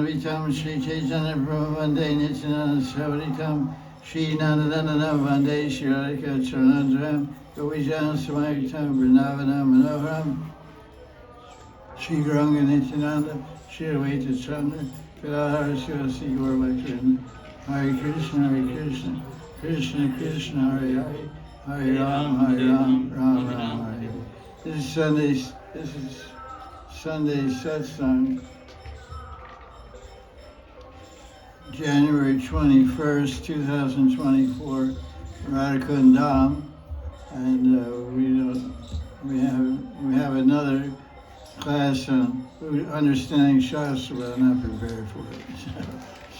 Vitam Shri Chaitanya Prabhu Vande Nityananda Savaritam Shri Nandanana Vande Shri Hari Katha Gaudiya Vaisnava Vrindavana Manoharam Shri Gauranga Nityananda Shri Advaita Chandra Gadadhara Sivasi Gaur Bhaktivinoda Hare Krishna, Krishna Krishna, Hare Hare, Hare Ram, Ram Ram, Hare Hare. This is Sunday Satsang, January 21st, 2024, Radha Kunda, and we have another class on understanding Shastra, but I'm not prepared for it,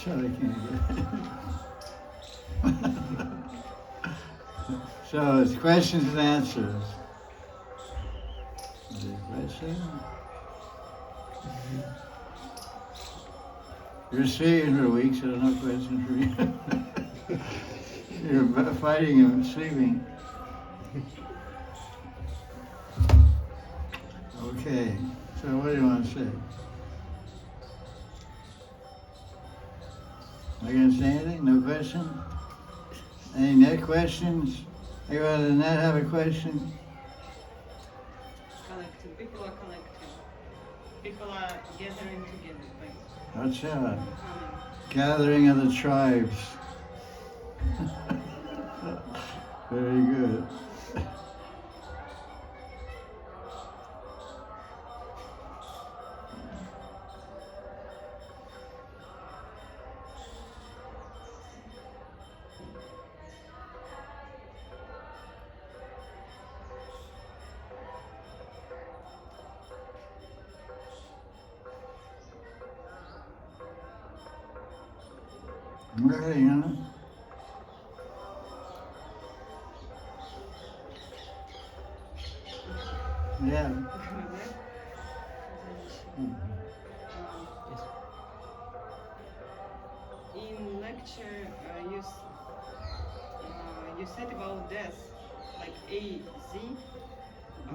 so I can't get it. So it's questions and answers. Is there a question? You're sleeping for a week, so no question for you. You're fighting and sleeping. Okay, so what do you want to say? Are you going to say anything? No question? Any net questions? Anyone in that have a question? Collective. People are collective. People are gathering together. What's that? Gathering of the tribes. Very good. Really, huh? Yeah. In lecture, you said about death, like AZ.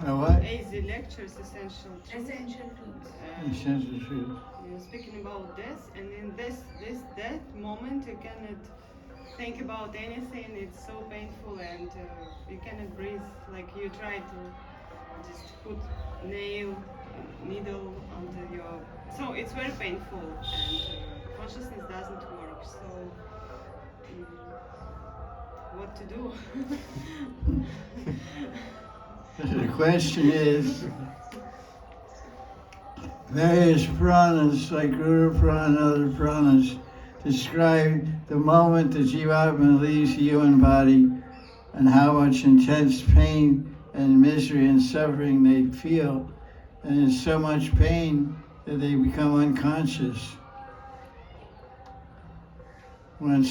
What? AZ lectures, essential truth. Essential truth. You're speaking about death, and in this death moment, you cannot think about anything. It's so painful, and you cannot breathe. Like you try to just put needle onto your. So it's very painful, and consciousness doesn't work. So what to do? The question is, various Puranas, like Guru Purana and other Puranas, describe the moment the Jivatma leaves the human body and how much intense pain and misery and suffering they feel. And it's so much pain that they become unconscious. When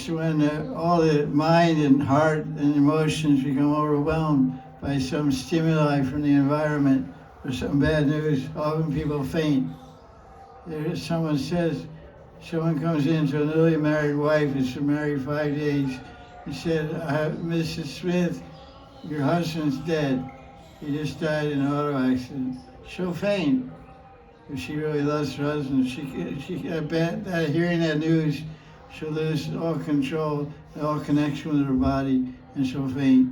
all the mind and heart and emotions become overwhelmed by some stimuli from the environment or some bad news, often people faint. Someone comes into a newly married wife who's been married 5 days and said, Mrs. Smith, your husband's dead. He just died in an auto accident. She'll faint. If she really loves her husband, hearing that news, she'll lose all control, all connection with her body, and she'll faint.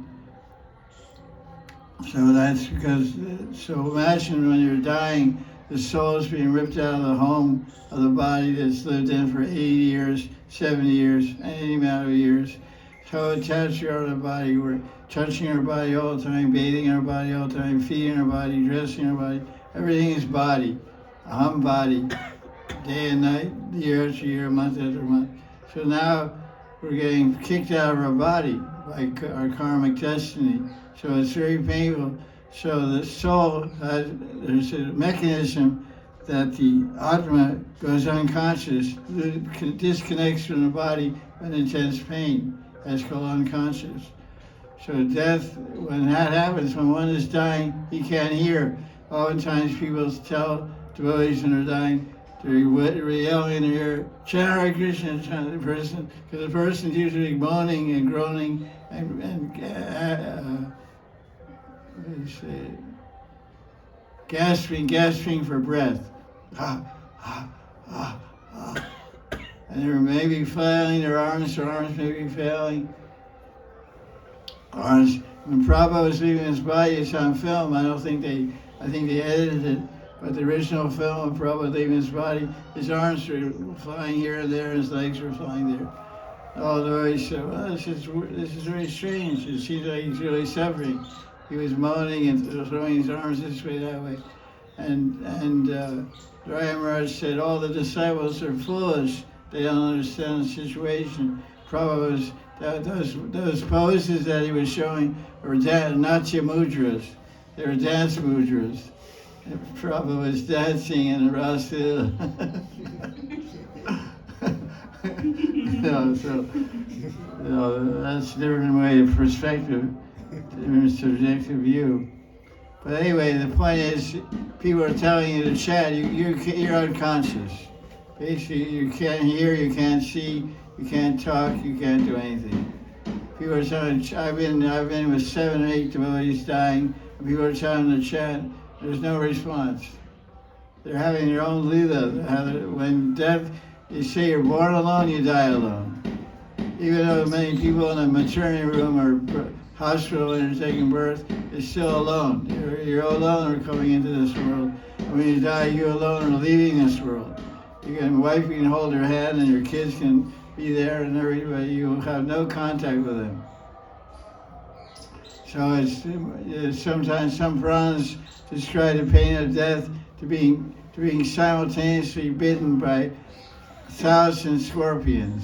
So that's because, so imagine when you're dying, the soul is being ripped out of the home of the body that's lived in for 80 years, 70 years, any amount of years. So attached we are to the body. We're touching our body all the time, bathing our body all the time, feeding our body, dressing our body. Everything is body, aham body, day and night, year after year, month after month. So now we're getting kicked out of our body by our karmic destiny. So it's very painful. So the soul there's a mechanism that the Atma goes unconscious, disconnects from the body with intense pain. That's called unconscious. So death, when that happens, when one is dying, he can't hear. Oftentimes people tell devotees when they're dying, they're yelling in their ear, chant Hare Krishna, chant the person, because the person's usually moaning and groaning and gasping for breath. And they may be flailing their arms may be flailing. Arms. When Prabhupada was leaving his body, it's on film. I think they edited it. But the original film of Prabhupada leaving his body, his arms were flying here and there, his legs were flying there. All the way, so this is very strange. It seems like he's really suffering. He was moaning and throwing his arms this way, that way. And Raya Maharaj said, all the disciples are foolish. They don't understand the situation. Prabhupada was, those poses that he was showing were Natya mudras. They were dance mudras. And Prabhupada was dancing in the Rasa. That's a different way of perspective, different subjective view. But anyway, the point is, people are telling you to chant, you're unconscious. Basically, you can't hear, you can't see, you can't talk, you can't do anything. People are telling, I've been with 7 or 8 devotees dying, and people are telling them to chant, there's no response. They're having their own lila. When death, you say you're born alone, you die alone. Even though many people in a maternity room or hospital when you're taking birth, is still alone. You're alone or coming into this world. And when you die, you alone are leaving this world. Your wife can hold her hand and your kids can be there and everybody. You have no contact with them. So it's sometimes some Puranas describe the pain of death to being simultaneously bitten by 1,000 scorpions.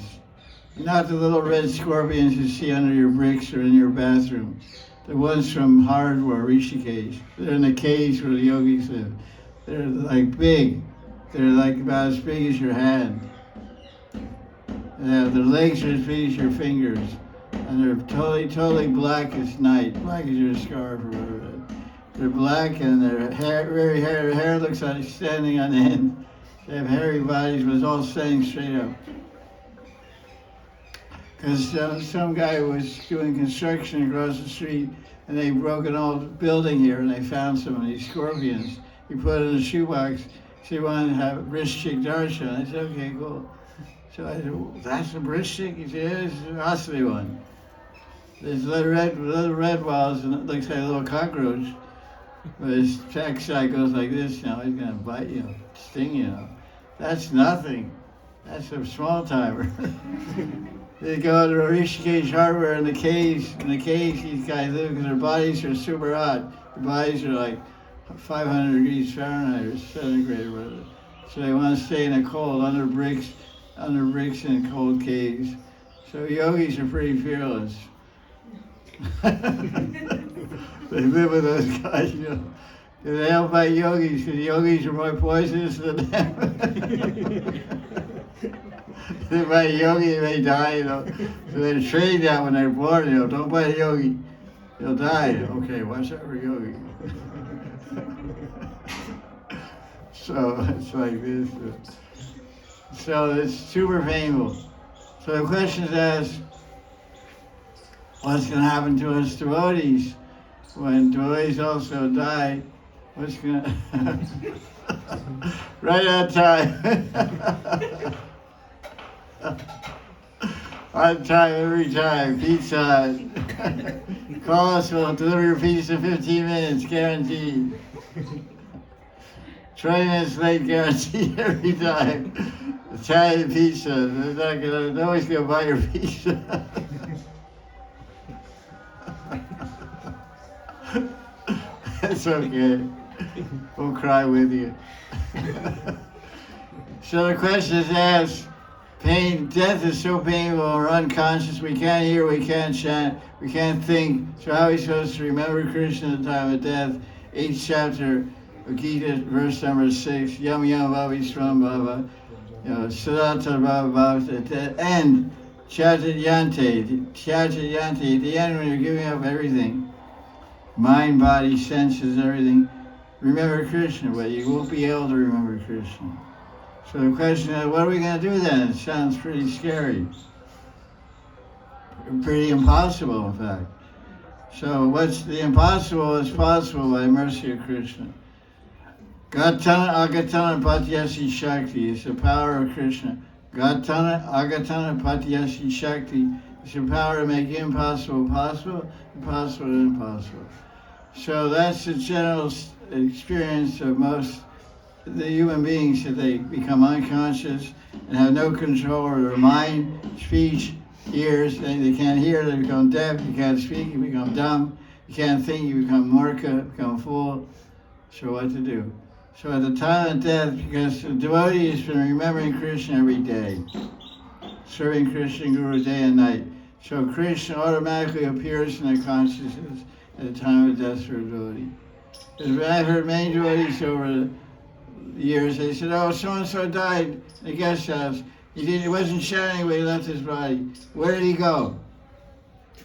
Not the little red scorpions you see under your bricks or in your bathroom. The ones from Hardwar, Rishikesh. They're in the caves where the yogis live. They're like big. They're like about as big as your hand. Their legs are as big as your fingers. And they're totally black as night, black as your scarf or whatever. They're black and their hair looks like standing on end. They have hairy bodies, but it's all standing straight up. Because some guy was doing construction across the street and they broke an old building here and they found some of these scorpions. He put it in a shoebox. So he wanted to have Vrishchik darshan. I said, okay, cool. So I said, well, that's a Vrishchik? He said, yeah, it's an Asli one. There's little red balls and it looks like a little cockroach. But his backside goes like this, he's going to bite you, sting you. That's nothing. That's a small timer. They go to Rishikesh Harbor in the caves, these guys live because their bodies are super hot. Their bodies are like 500 degrees Fahrenheit or centigrade or whatever. So they want to stay in the cold, under bricks in cold caves. So yogis are pretty fearless. They live with those guys, They don't fight yogis because yogis are more poisonous than them. They fight a yogi, they may die, So they're trained that when they're born, don't fight a yogi. You'll die. Okay, watch out for yogi. So it's like this. So it's super painful. So the question is asked, what's going to happen to us devotees? When devotees also die, what's going to... Right on time. On time, every time, pizza Hut. Call us, we'll deliver your pizza in 15 minutes, guaranteed. 20 minutes late, guaranteed every time. Italian pizza, nobody's gonna buy your pizza. It's okay, we'll cry with you. So the question is asked, death is so painful, we're unconscious, we can't hear, we can't chant, we can't think. So how are we supposed to remember Krishna at the time of death? 8th chapter of Gita, verse number 6, Yam Yam Bhavi Sram Bhava, Siddhanta Bhava, at the end, Chatyayante, at the end when you're giving up everything, mind, body, senses, everything, remember Krishna, but you won't be able to remember Krishna. So the question is, what are we going to do then? It sounds pretty scary. Pretty impossible, in fact. So what's the impossible is possible by the mercy of Krishna. Gatana Agatana Patyasi Shakti is the power of Krishna. Gatana, Agatana, Patyasi Shakti. It's the power to make impossible possible, impossible impossible. So that's the general experience of most the human beings, that they become unconscious and have no control over their mind, speech, ears. They can't hear, they become deaf. You can't speak, you become dumb. You can't think, you become murka, become fool. So what to do? So at the time of death, because the devotee has been remembering Krishna every day, serving Krishna and Guru day and night. So Krishna automatically appears in their consciousness at the time of death for a devotee. Because I've heard many devotees over the years, they said, oh, so-and-so died in the guest house. He wasn't shouting when he left his body. Where did he go?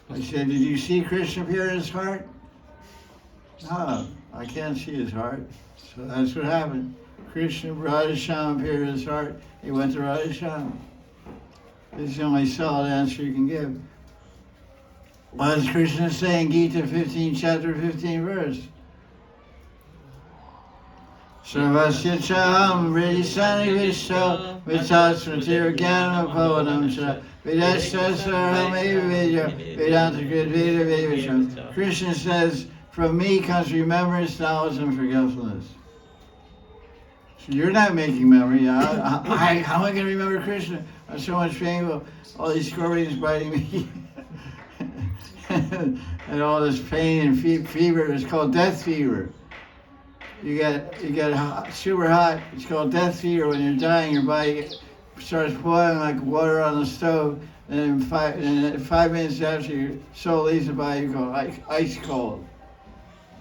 I said, did you see Krishna appear in his heart? No, I can't see his heart. So that's what happened. Krishna, Radha appeared in his heart. He went to Radha. This is the only solid answer you can give. What does Krishna say in Gita 15, chapter 15, verse? Sarvasya chaham hridisani vishta vitasmatir jnana pavanam cha vidashta sarvam eva vidya vedanta gridveda vivacham. Krishna says, from me comes remembrance, knowledge, and forgetfulness. So you're not making memory. How am I going to remember Krishna? I'm so much painful. All these scorpions biting me. And all this pain and fever is called death fever. You get super hot. It's called death fever. When you're dying, your body starts boiling like water on the stove. And in 5 minutes after your soul leaves the body, you go ice cold.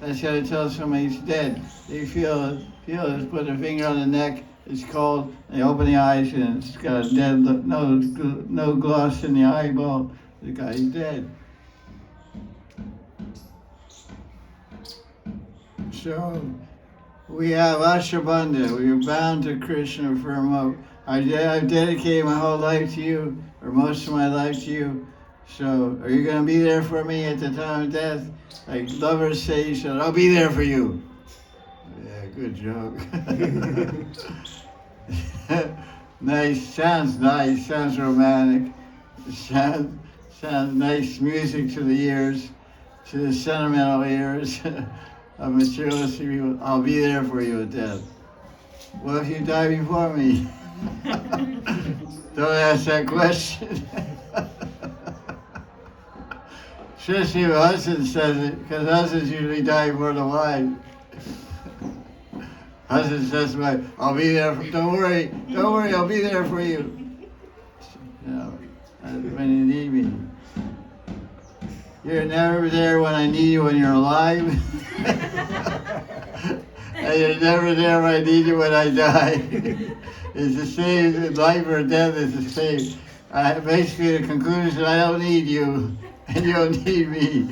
That's how to tell somebody he's dead. You feel it, put a finger on the neck, it's cold, they open the eyes and it's got a dead look, no gloss in the eyeball, the guy's dead. So, we have Ashabandha, we are bound to Krishna for a moment. I've dedicated my whole life to you, or most of my life to you. So, are you going to be there for me at the time of death? Like lovers say, you said, I'll be there for you. Yeah, good joke. Nice, sounds romantic. Sounds nice music to the ears, to the sentimental ears of materialistic people. I'll be there for you at death. Well, if you die before me, don't ask that question. Especially if a husband says it, because husbands usually die before the wife. Husband says to wife, I'll be there, don't worry, I'll be there for you. You know, when you need me. You're never there when I need you when you're alive. And you're never there when I need you when I die. It's the same, life or death is the same. Basically the conclusion, I don't need you. And you don't need me.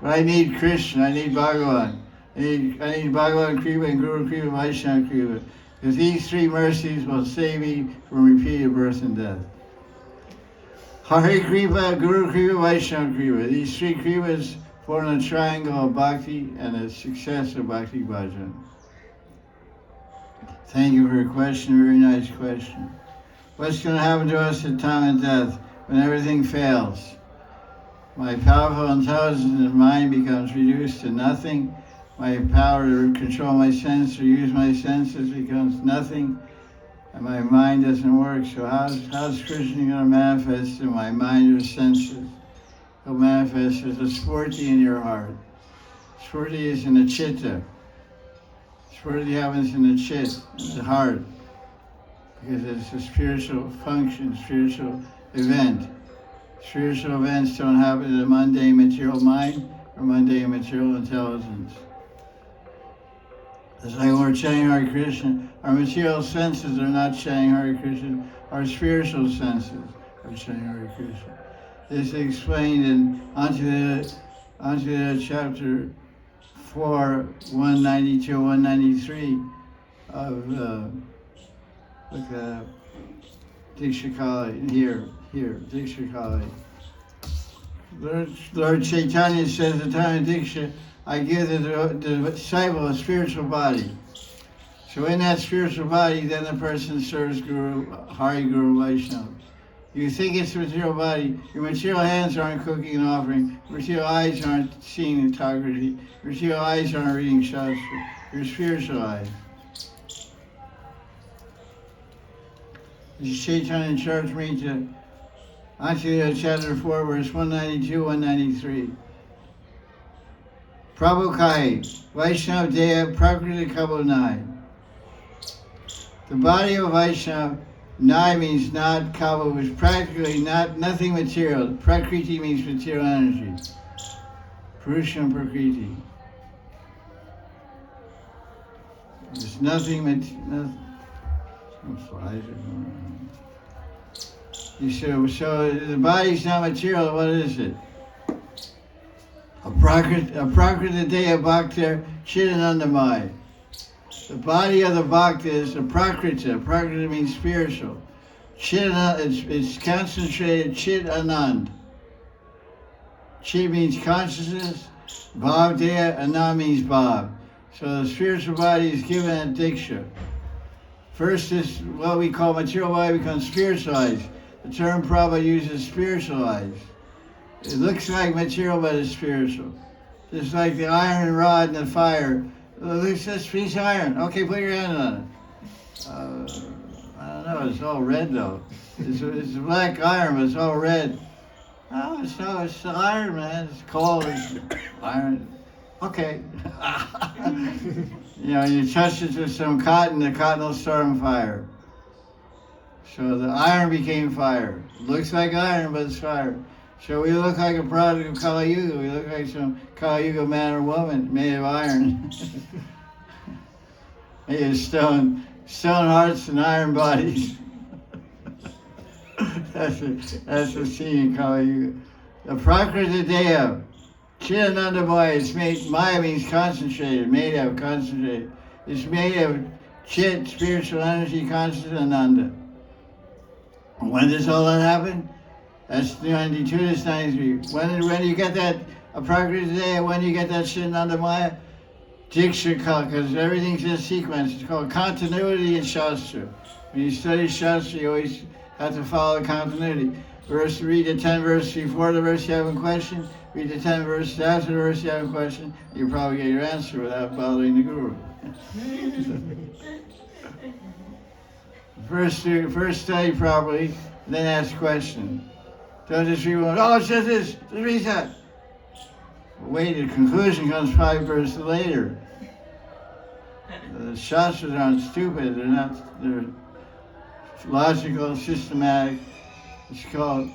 But I need Krishna, I need Bhagavan. I need Bhagavan Kripa and Guru Kripa, Vaishnava Kripa. Because these three mercies will save me from repeated birth and death. Hari Kripa, Guru Kripa, Vaishnava Kripa. These three Kripas form the triangle of bhakti and the success of bhakti bhajan. Thank you for your question, very nice question. What's going to happen to us at time of death when everything fails? My powerful intelligence and mind becomes reduced to nothing. My power to control my senses or use my senses becomes nothing. And my mind doesn't work. So how's Krishna going to manifest in my mind or senses? He'll manifest as a spurti in your heart. Spurti is in the chitta. Spurti happens in the chit, in the heart. Because it's a spiritual function, spiritual event. Spiritual events don't happen in the mundane material mind or mundane material intelligence. It's like when we're chanting Hare Krishna, our material senses are not chanting Hare Krishna, our spiritual senses are chanting Hare Krishna. This is explained in Anjali chapter 4, 192, 193 of look at Diksha Kali, here, Diksha Kali. Lord Chaitanya says at the time of Diksha, I give the disciple a spiritual body. So in that spiritual body, then the person serves Guru, Hari Guru Vaishnava. You think it's a material body, your material hands aren't cooking and offering, your material eyes aren't seeing photography, your material eyes aren't reading Shastra, your spiritual eyes. This is Chaitanya Charitamrita, Anjali chapter 4, verse 192, 193. Prabhu Kai, Vaishnava Deya Prakriti Kabonai. The body of Vaishnava, Nai means not, Kava was practically nothing material. Prakriti means material energy. Purusham Prakriti. There's nothing material. Some flies are going on. So the body's not material, what is it? A Prakriti Deya Bhakta Chidanandamai. The body of the Bhakta is a Prakriti. Prakriti means spiritual. It's concentrated Chit Anand. Chit means consciousness. Bhav Deya, Anand means Bhav. So the spiritual body is given at Diksha. First, this what we call material body becomes spiritualized. The term Prabhupada uses spiritualized. It looks like material, but it's spiritual. Just like the iron rod and the fire. It's just a piece of iron. Okay, put your hand on it. I don't know, it's all red though. It's a black iron, but it's all red. Oh, it's the iron, man. It's cold, it's iron. Okay. You touch it with some cotton, the cotton will start on fire. So the iron became fire. It looks like iron, but it's fire. So we look like a product of Kali Yuga. We look like some Kali Yuga man or woman made of iron. Made of stone hearts and iron bodies. That's the scene in Kali Yuga. The Prakriti Deya, Chidananda Maya, it's made, Maya means concentrated, made of, concentrated. It's made of Chit, spiritual energy, conscious Ananda. When does all that happen? That's 92, that's 93. When do you get that Prakriti Deya, when do you get that Chidananda Maya? Diksha, because everything's in a sequence. It's called continuity in Shastra. When you study Shastra, you always have to follow the continuity. Read the 10 verses before the verse you have a question, read the 10 verses after the verse you have a question, you'll probably get your answer without bothering the Guru. First study properly, then ask questions. Don't just read one, oh, it says this, just read that. Wait, the conclusion comes 5 verses later. The Shastras aren't stupid, they're logical, systematic. It's called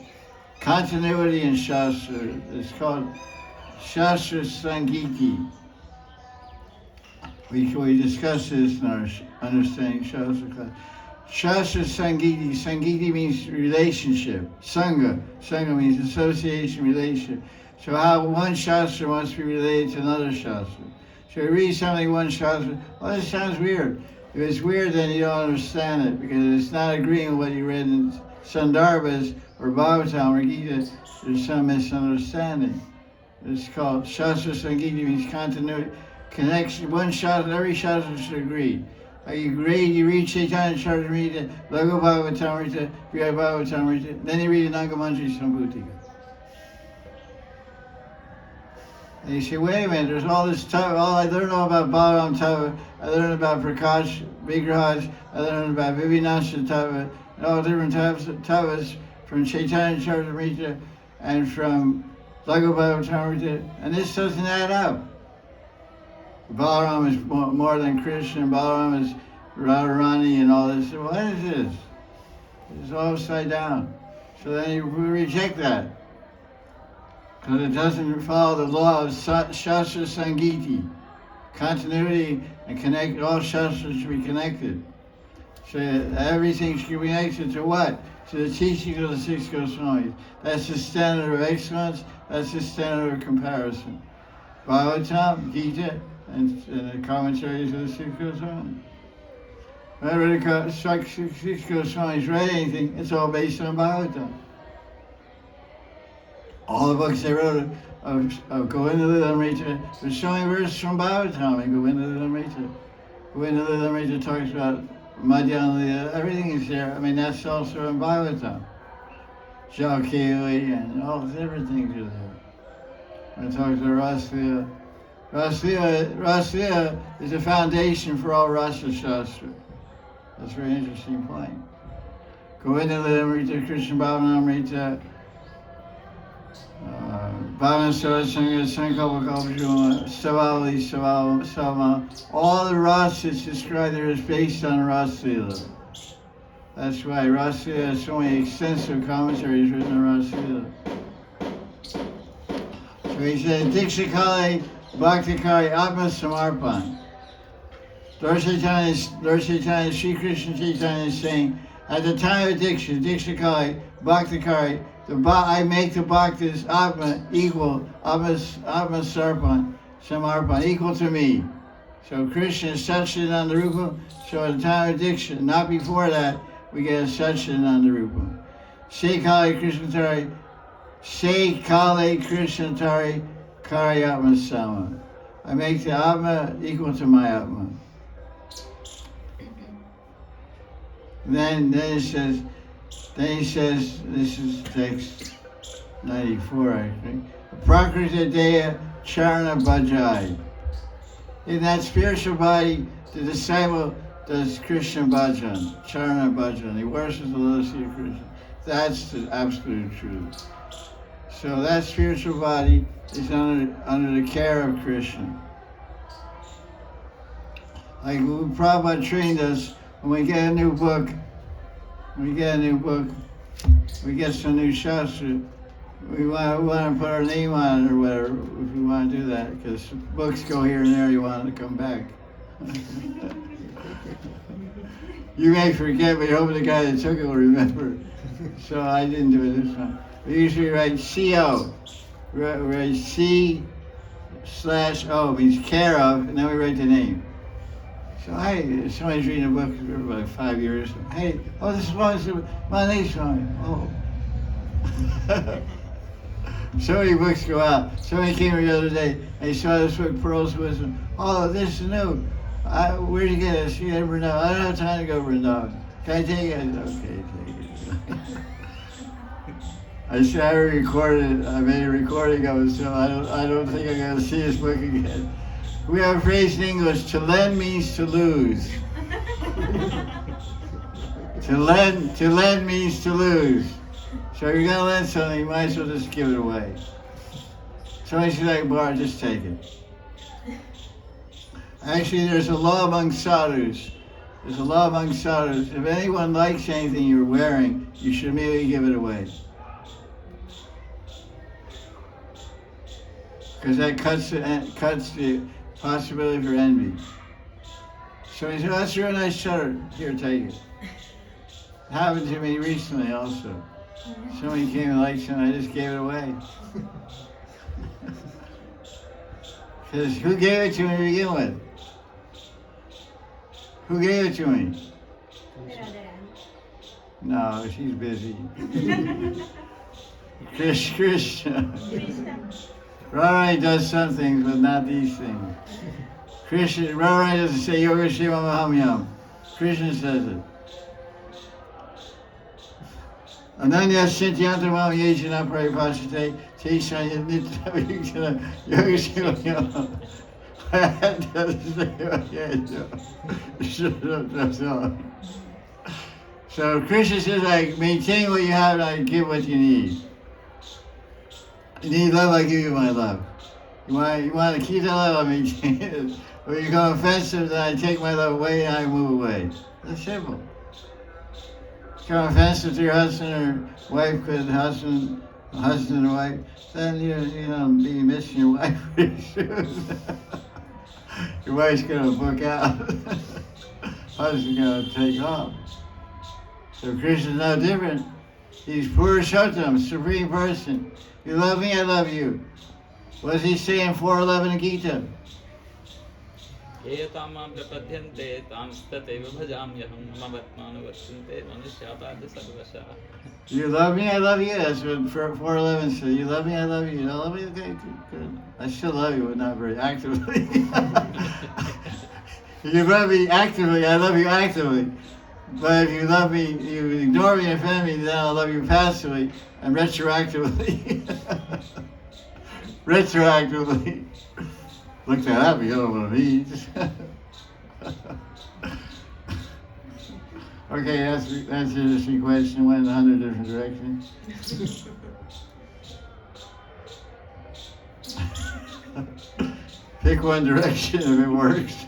continuity in Shastra. It's called Shastra Sangiti. We discussed this in our understanding Shastra class. Shastra Sangiti. Sangiti means relationship. Sangha. Sangha means association, relationship. So how one Shastra must be related to another Shastra. So you read something one Shastra, oh, this sounds weird. If it's weird, then you don't understand it because it's not agreeing with what you read in Sandarbhas or Bhagavatam or Gita. There's some misunderstanding. It's called Shastra Sangiti, means continuity, connection. One Shastra, every Shastra should agree. You read Chaitanya Charitamrita, Lago Bhagavatamrita, Brihad Bhagavatamrita, then you read Anangamantri Sambhutika. And you say, wait a minute, there's all this stuff, I learned all about Balaram Tava, I learned about Prakash Vigrahas, I learned about Vivinasha Tava, and all different Tavas from Chaitanya Charitamrita and from Lago Bhagavatamrita, and this doesn't add up. Balaram is more than Krishna, and Balaram is Radharani and all this. What is this? It's all upside down. So then we reject that. Because it doesn't follow the law of Shastra Sangiti. Continuity and connect, all Shastras should be connected. So everything should be connected to what? To the teaching of the 6 Goswamis. That's the standard of excellence, that's the standard of comparison. Bhagavatam, Gita, and the commentaries of the 6 Goswamis. Whenever the 6 Goswamis read anything, it's all based on Bhagavatam. All the books they wrote of Govinda Lilamrita were showing verses from Bhagavatam and Govinda Lilamrita. Govinda Limrita talks about Madan Lila, everything is there. I mean, that's also in Bhagavatam. Jalkeli and all different things are there. When it talks about Rasliya, Rasliya is the foundation for all Rasa Shastra. That's a very interesting point. Govinda Limrita, Krishna Bhavanamrita, Bhavan Sarasanga, Sankalpa Kalpajuma, Savali, Sama, all the rasas described there is based on Raslila. That's why Raslila has so many extensive commentaries written on Raslila. So he said, Dikshakali Bhaktikari Atma Samarpan. Lord Chaitanya, Sri Krishna Chaitanya is saying, at the time of Diksha, Dikshakali Bhaktikari, I make the bhaktas Atma equal, Atma Sarpan, Samarpan, equal to me. So Krishna is Satchidananda Rupa, so at the time of Diksha, not before that, we get a Satchidananda Rupa. Sekali Krishnatari, Sekali Krishnatari, Kari Atma Sama. I make the Atma equal to my Atma. Then he says, this is text 94, I think. Prakriti Deya Charana Bhajai. In that spiritual body, the disciple does Krishna Bhajan, Charana Bhajan. He worships the lotus feet of Krishna. That's the absolute truth. So that spiritual body is under the care of Krishna. Like Prabhupada trained us, when we get a new book, we get some new shastra, we want to put our name on it or whatever, if we want to do that, because books go here and there, you want them to come back. You may forget, but you hope the guy that took it will remember. So I didn't do it this time. We usually write C-O. We write C/O, means care of, and then we write the name. So somebody's reading a book for about 5 years. Hey, this is Mahanidhi Swami. Oh. So many books go out. Somebody came here the other day and he saw this book, Pearls of Wisdom. Oh, this is new. Where'd you get it? She had Vrindavan. I don't have time to go to Vrindavan. Can I take it? I said, okay, take it. I said I recorded it. I made a recording of it, so I don't think I'm going to see this book again. We have a phrase in English, to lend means to lose. To lend means to lose. So if you're going to lend something, you might as well just give it away. Somebody says, like, bar, just take it. Actually, there's a law among sadhus. There's a law among sadhus. If anyone likes anything you're wearing, you should immediately give it away. Because that cuts the possibility for envy. So he said, oh, that's a real nice shirt. Here, take it. It happened to me recently also. Somebody came and liked something, I just gave it away. Because who gave it to me to begin with? Who gave it to me? No, she's busy. Krishna. Radharani does some things, but not these things. Radharani doesn't say Yoga Shiva Mahamyam. Krishna says it. Ananya Shintyanta Mam Yejana Paripashate Teshanya Nitya Yoga Shiva Mahamyam. That doesn't say okay. So Krishna says, like, maintain what you have and I give what you need. You need love, I give you my love. You want to keep that love, I maintain it. Or you go offensive, then I take my love away and I move away. That's simple. Become offensive to your husband or wife, because husband or wife, then you'll be missing your wife pretty soon. Your wife's gonna book out. Husband's gonna take off. So Krishna's no different. He's Purushottam, Supreme Person. You love me, I love you. What does he say in 4:11 in Gita? You love me, I love you. That's what 4:11 says. You love me, I love you. You don't love me? Okay, good. I still love you, but not very actively. If you love me actively, I love you actively. But if you love me, you ignore me and offend me, then I'll love you passively and retroactively. Retroactively. Look that up, you don't know what it means. Okay, that's an interesting question. Went in 100 different directions. Pick one direction if it works.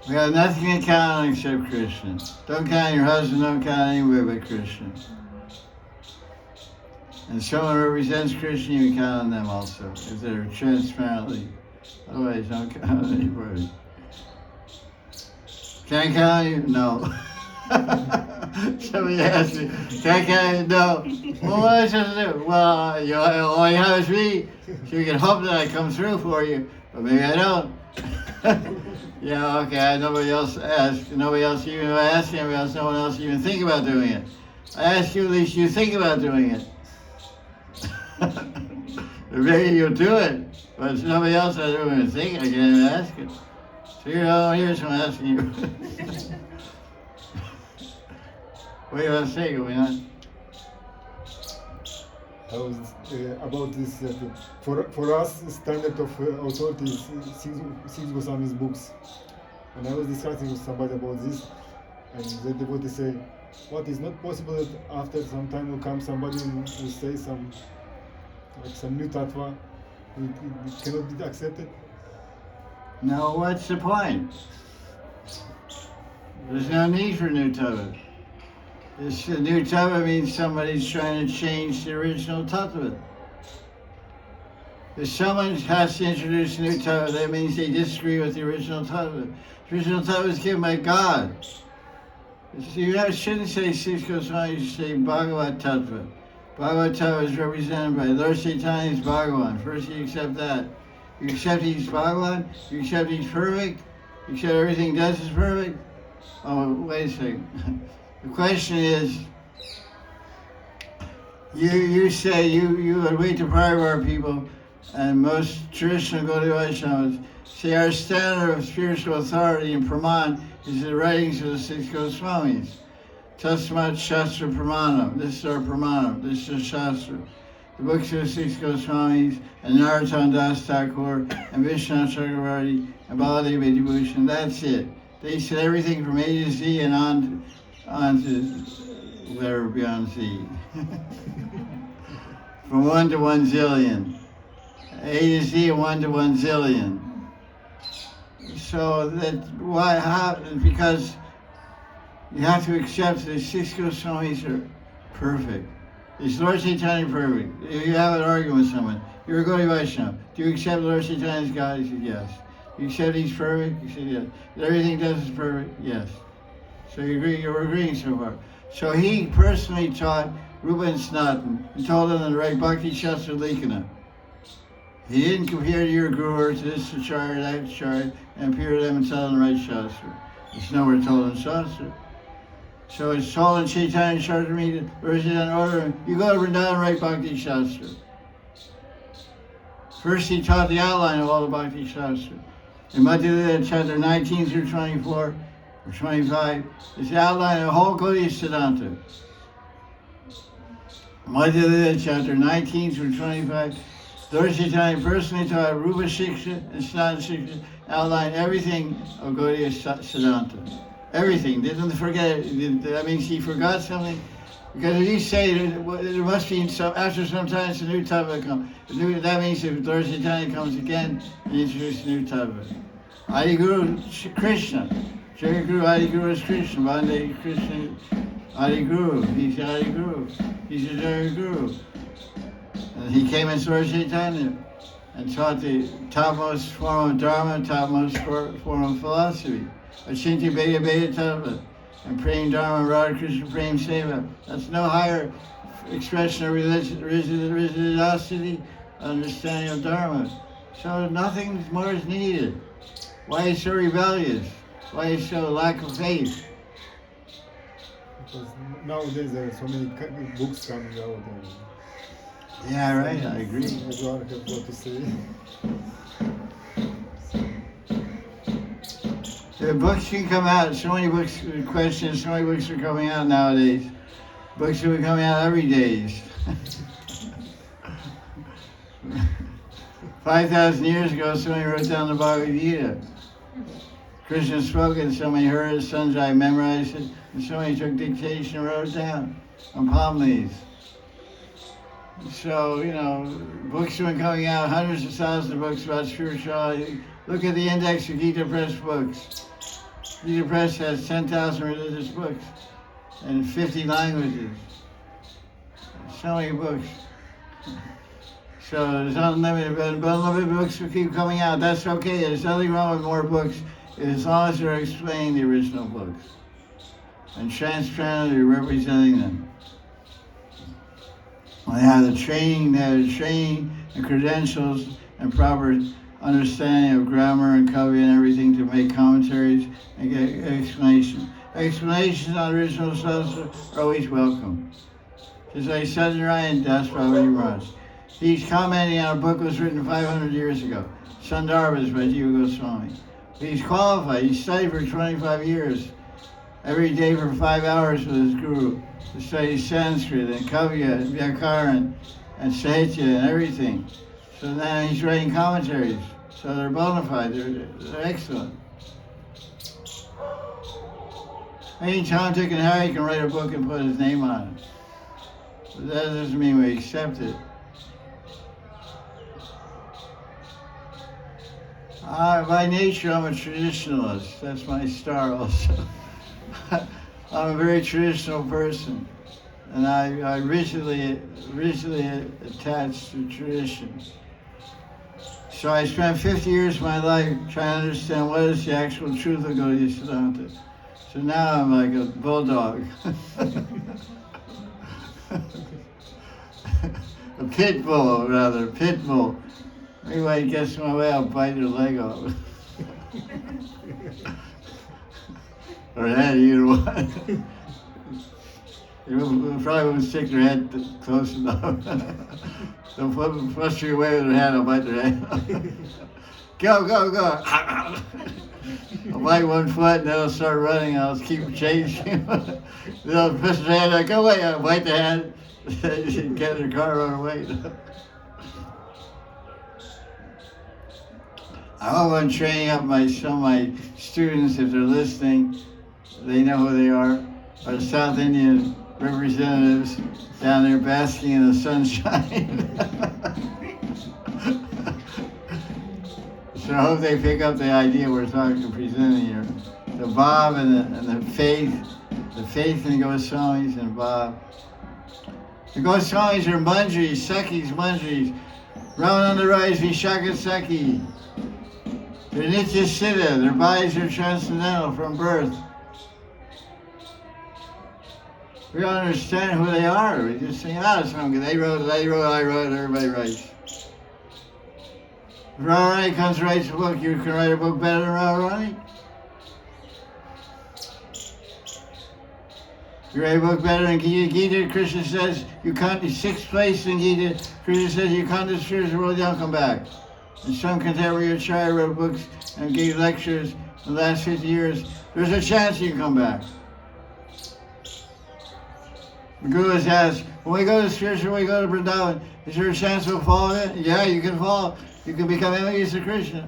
We have nothing to count on except Krishna. Don't count your husband, don't count anywhere but Krishna. And someone represents Krishna, you count on them also, if they're transparently. Otherwise, don't count on anybody. Can I count on you? No. Somebody asked me, can I count on you? No. Well, what am I supposed to do? Well, all you have is me, so you can hope that I come through for you, but maybe I don't. Yeah, okay, nobody else asked. Nobody else even asked anybody else. No one else even think about doing it. I ask you, at least you think about doing it. Maybe you'll do it, but somebody else I don't even think. I can't even ask it. So here's what I'm asking you. What do you want to say? Going on? I was about this. For us, standard of authority is six Goswami's books, and I was discussing with somebody about this, and the devotee say, "What is not possible that after some time will come somebody who will say some new tattva, it cannot be accepted." No, what's the point? There's no need for new tattva. This new tattva means somebody's trying to change the original tattva. If someone has to introduce a new tattva, that means they disagree with the original tattva. The original tattva was given by God. You shouldn't say Six Goswami, you should say Bhagavad Tattva. Bhagavad Tattva is represented by Lord Chaitanya's Bhagavan. First you accept that. You accept he's Bhagavan, you accept he's perfect, you accept everything he does is perfect. Oh, wait a second. The question is, you say you advait to Parivar people, and most traditional Gaudiya Vaishnavas say our standard of spiritual authority in Praman is the writings of the six Goswamis. Tasmat Shastra Pramanam. This is our Pramanam. This is Shastra. The books of the six Goswamis and Narottam Das Thakur and Vishwanath Chakravarti and Baladev Bhushan. That's it. They said everything from A to Z and on to whatever beyond Z. From 1 to 1 zillion. A to Z and 1 to 1 zillion. So that because you have to accept the six Goswamis are perfect. Is Lord Chaitanya perfect? You have an argument with someone. You're a Gaudiya Vaishnava. Do you accept Lord Chaitanya's God? He said yes. You accept he's perfect? He said yes. Everything he does is perfect? Yes. So you're agreeing so far. So he personally taught Rupa and Sanatan and told them to write Bhakti Shastra Likana. He didn't compare to your guru or to this acharya, that acharya, and appear to them and tell them to write Shastra. It's nowhere told in Shastra. So it's told in Chaitanya Charitamrita, whereas in order, you go to Vrindavan and write Bhakti Shastra. First he taught the outline of all the Bhakti Shastra. In Madhya chapter 19 through 24, or 25, is the outline of the whole Gaudiya Siddhanta. Madhya chapter 19 through 25, Lord Chaitanya personally taught Rupa Shiksha and Sanatana Shiksha, outlined everything of Gaudiya Siddhanta. Everything. Didn't forget it. That means he forgot something. Because if you say there must be some, after some time it's a new tattva come. That means if Lord Chaitanya comes again, he introduces a new tattva. Adi Guru Krishna. Jaya Guru Adi Guru is Krishna. Vande Krishna Adi Guru. He's Adi Guru. He's a Jaya Guru. And he came as Lord Chaitanya and taught the topmost form of Dharma, topmost form of philosophy. Achinti Beta Beta Tattva. And praying Dharma, Radha Krishna Prem Seva. That's no higher expression of religiosity, understanding of Dharma. So nothing more is needed. Why is so rebellious? Why is so lack of faith? Because nowadays there are so many books coming out. Yeah, right, I agree. Everyone have what to say. The books can come out, so many books, questions, so many books are coming out nowadays. Books are coming out every day. 5,000 years ago, somebody wrote down the Bhagavad Gita. Krishna spoke it, somebody heard it, Sanjay memorized it, and somebody took dictation and wrote it down on palm leaves. So, books have been coming out, hundreds of thousands of books about spirituality. Look at the index of Gita Press books. Gita Press has 10,000 religious books in 50 languages. So many books. So there's unlimited, but unlimited books will keep coming out. That's okay. There's nothing wrong with more books as long as they're explaining the original books and transparently representing them. They have the training and credentials and proper understanding of grammar and copy and everything to make commentaries and get explanations. Explanations on original sources are always welcome. Just like Sadhana Das Babaji Maharaj. He's commenting on a book that was written 500 years ago, Sandarbhas by Jaya Goswami. He's qualified. He studied for 25 years, every day for 5 hours with his guru, to study Sanskrit and Kavya and Vyakaran and Sadhya and everything. So now he's writing commentaries. So they're bona fide. They're excellent. Any Tom, Dick, and Harry can write a book and put his name on it. But that doesn't mean we accept it. By nature, I'm a traditionalist. That's my star also. I'm a very traditional person. And I rigidly attached to tradition. So I spent 50 years of my life trying to understand what is the actual truth of Gaudiya Siddhanta. So now I'm like a bulldog. A pit bull, rather, pit bull. Anybody gets in my way, I'll bite their leg off. Or head, either one. You probably won't stick their head close enough. They'll flush you away with their hand, I'll bite their head off. Go, go, go. I'll bite one foot and they'll start running, I'll keep chasing. They'll push their hand, I'll go away, I'll bite the hand. Get in their car, run away. I'm going training up some of my students, if they're listening, they know who they are South Indian representatives down there basking in the sunshine. So I hope they pick up the idea we're presenting here. The Bob and the faith in the Goswamis and Bob. The Goswamis are Manjaris, Sakis, Manjaris. Ramananda Rai is Vishaka Saki. They're Nitya Siddha, their bodies are transcendental from birth. We don't understand who they are. We just think, they wrote, I wrote, everybody writes. If Radharani comes and writes a book, you can write a book better than Radharani? You write a book better than Gita. Gita, Krishna says, you come to sixth place in Gita. Krishna says, you come to the spiritual world, you don't come back. And some contemporary acharya wrote books and gave lectures in the last 50 years. There's a chance you can come back. The Guru has asked, when we go to the spiritual, when we go to Vrindavan, is there a chance we'll fall in it? Yeah, you can fall. You can become enemies of Krishna.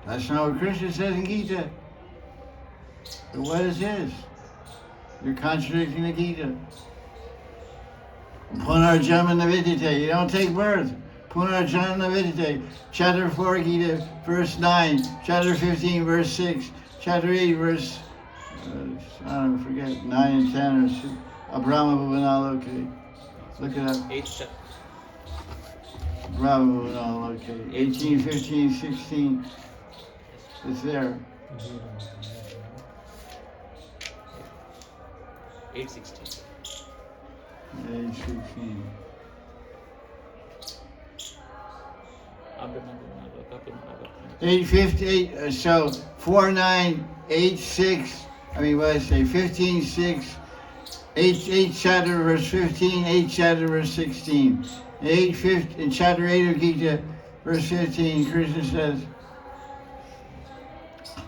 That's not what Krishna says in Gita. But what is this? You're contradicting the Gita. Punarjanma Navidyate. You don't take birth. Punarjanma Navidyate. Chapter 4 Gita, verse 9. Chapter 15, verse 6. Chapter 8, verse, I don't forget, 9 and 10 or Brahma Bhuvanaloke. Look it up. 8th chapter. Brahma Bhuvanaloke. 18, 15, 16. It's there. 8:16. 8:16. Abhimana 8:58. So 4, 9, 8, 6. 15, 6, 8th chapter, verse 15, 8th chapter, verse 16. In chapter 8 of Gita, verse 15, Krishna says,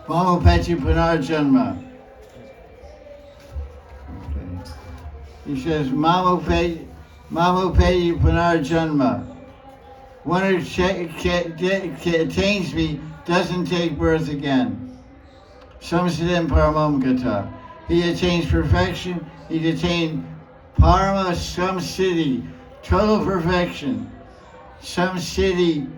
Mamopeti Punarjanma. Okay. He says, Mamopeti Punarjanma. One who attains me doesn't take birth again. Samsiddham Paramam Gata. He attains perfection. He attained Parama Samsiddhi, total perfection. Samsiddhi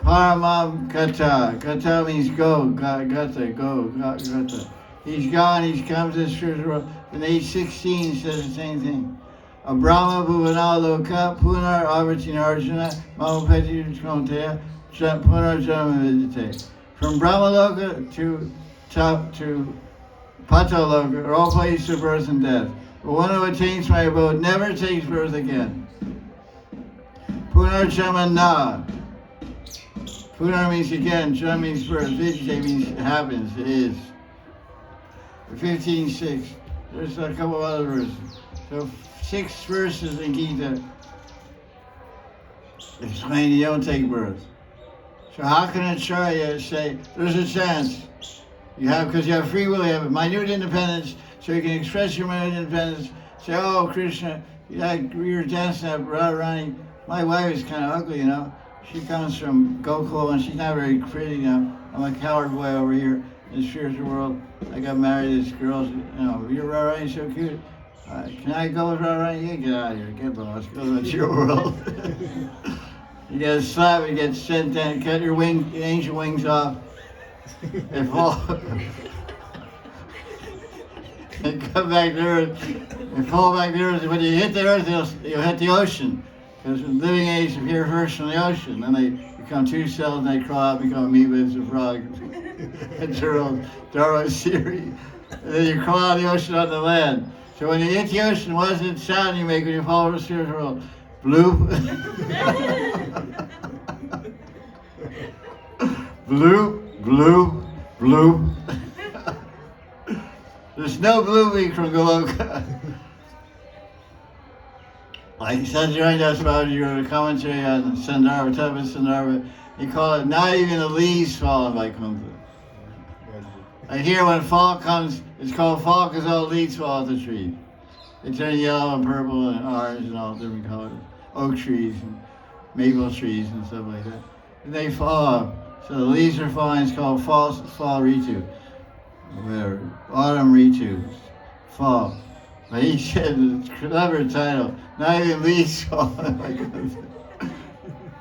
Paramam Gata. Gata means go. Gata, go. Gata. He's gone. He's come to the spiritual world. And 8:16 says the same thing. A Brahma Bhuvana Loka Punar Avartina Arjuna Mahapati Konteya Punar Jama Vidite. From Brahma Loka to Pataloka are all places of birth and death. But one who attains my abode never takes birth again. Punar Jama Na. Punar means again, Jama means birth, Vidite means it happens, it is. 15:6. There's a couple of other verses. So 6 verses in Gita explain you don't take birth. So how can a Acharya say there's a chance? You have, because you have free will, you have minute independence, so you can express your minute independence. Say, oh Krishna, you're dancing at Radharani. My wife is kind of ugly, you know. She comes from Gokul and she's not very pretty, you know. I'm a coward boy over here in the spiritual world. I got married to this girl, you know, you're Radharani, so cute. Can I go with Radharani? Yeah, get out of here, get lost, go to your world. You get a slap, you get sent down, cut your angel wings off, and fall, and come back to earth, and fall back to earth. When you hit the earth, you'll hit the ocean, because the living age appear first from the ocean. Then they become 2 cells, and they crawl out and become amoebas or frogs. It's Darwin's theory. And then you crawl out of the ocean on the land. So when you hit the ocean, what is the sound you make when you fall over the spiritual world? Bloop. Bloop, bloop, bloop. There's no blooping from Goloka. Like Sanjay Babaji wrote a commentary on Sandarbha, Tapa Sandarbha. He called it not even the leaves fall in Vaikuntha. I hear when fall comes, it's called fall because all leaves fall off the tree. They turn yellow and purple and orange and all different colors. Oak trees and maple trees and stuff like that. And they fall off. So the leaves are falling, it's called fall Ritu. Whatever. Autumn Ritu. Fall. But he said, it's a clever title, not even leaves fall. Because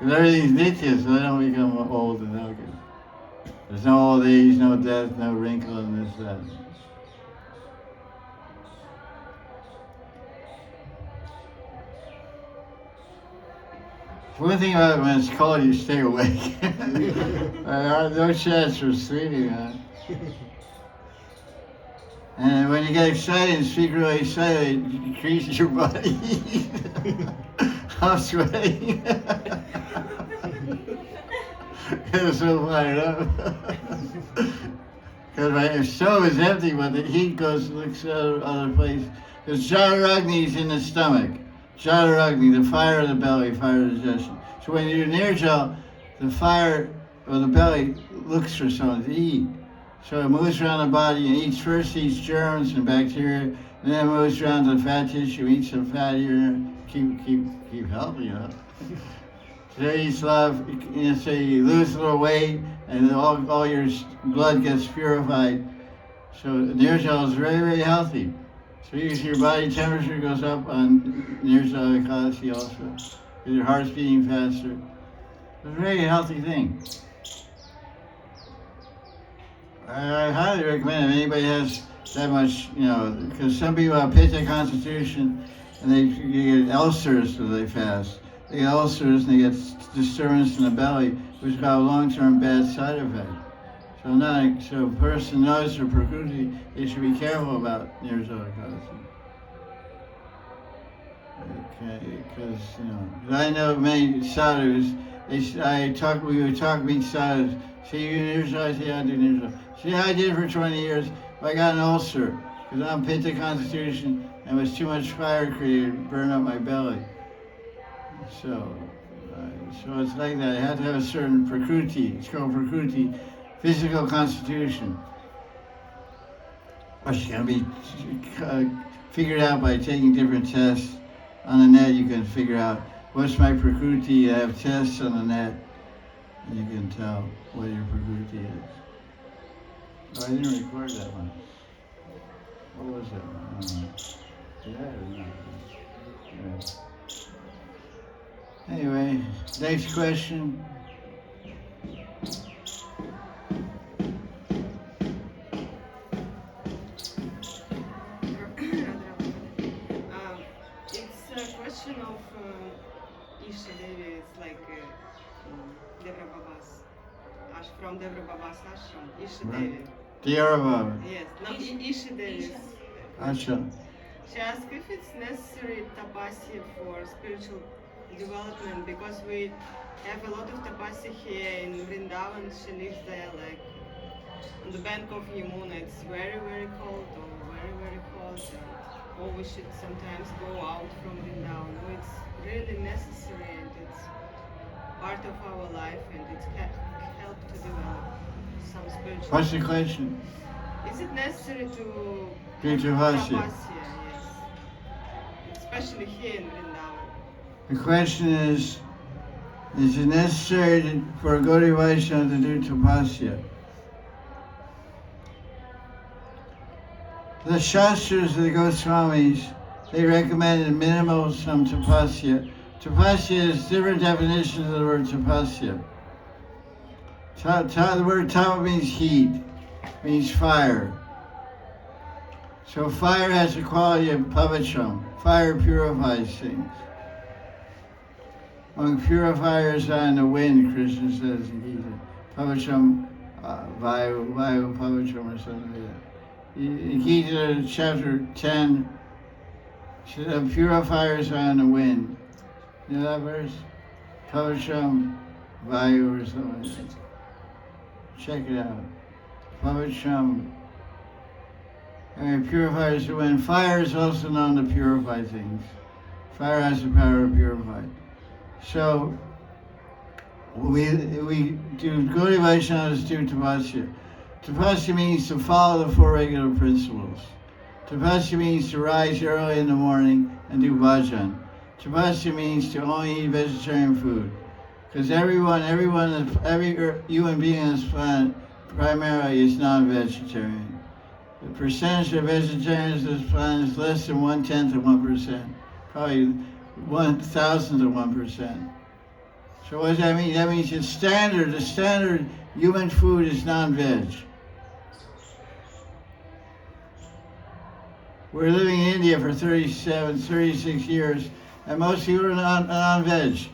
everything's nitya, so they don't become old and no good. There's no old age, no death, no wrinkle, and this, that. One thing about it, when it's cold, you stay awake. No chance for sleeping, man. And when you get excited and speak really excited, it increases your body. I'm sweating. It's so fired up. Because my stove is empty, but the heat looks other place. Because Jadaragni is in the stomach. Jadaragni, the fire of the belly, fire of digestion. So when you're near Jal, the fire of the belly looks for something to eat. So it moves around the body and eats germs and bacteria, and then it moves around to the fat tissue, eats some fat here, keep healthy, you know. So you eat love, so you lose a little weight, and all your blood gets purified. So Nirjal is very, very healthy. So your body temperature goes up on Nirjal Ekadasi also. Your heart's beating faster. It's a very healthy thing. I highly recommend it if anybody has that much, you know, because some people have pitta constitution and they get ulcers so they fast. They get ulcers and they get disturbance in the belly, which got a long-term bad side effect. So a person knows their prakruti, they should be careful about Nirjala Ekadasi. Okay, because, you know, I know many sadhus, we would talk to each sadhus, say you Nirjala, I say I do Nirjala. See, I did it for 20 years, but I got an ulcer. Because I'm pitta constitution and was too much fire created, burn up my belly. So it's like that. I have to have a certain prakriti. It's called prakriti, physical constitution. Which can be figured out by taking different tests. On the net, you can figure out what's my prakriti. I have tests on the net, and you can tell what your prakriti is. Oh, I didn't record that one. What was that one? Did I or not? Yeah. Anyway, next question. It's a question of Isha Devi. It's like Devra Baba's from Devra Baba's ashram. Isha Devi. Dear Baba. Yes, no, Isha Devi. Ashram. She asked if it's necessary tapasya for spiritual development, because we have a lot of tapasya here in Vrindavan. She lives there, like on the bank of Yamuna. It's very, very cold, or very, very hot, or we should sometimes go out from Vrindavan. No, it's really necessary, and it's part of our life, and it's help to develop some spiritual. What's the question? Is it necessary to Do tapasya. Yes. Especially here in Vrindavan. The question is it necessary for a Gaudiya Vaisnava to do tapasya? The Shastras of the Goswamis, they recommended minimal some tapasya. Tapasya is different definitions of the word tapasya. The word tapa means heat, means fire. So fire has the quality of pavacham. Fire purifies things. Among purifiers are in the wind, Krishna says in Gita. Pavacham, vayu pavacham, or something like that. In Gita chapter 10, purifiers are in the wind. You know that verse? Pavacham, vayu, or something like that. Check it out. Pavacham. Purifiers the wind. Fire is also known to purify things. Fire has the power to purify. So we do Gaudiya Vaishnavas do tapasya. Tapasya means to follow the four regular principles. Tapasya means to rise early in the morning and do bhajan. Tapasya means to only eat vegetarian food. Because every human being on this planet primarily is non-vegetarian. The percentage of vegetarians on this planet is less than 1/10 of 1%, probably 1,000th of 1%. So what does that mean? That means the standard human food is non-veg. We're living in India for 36 years, and most people are non-veg.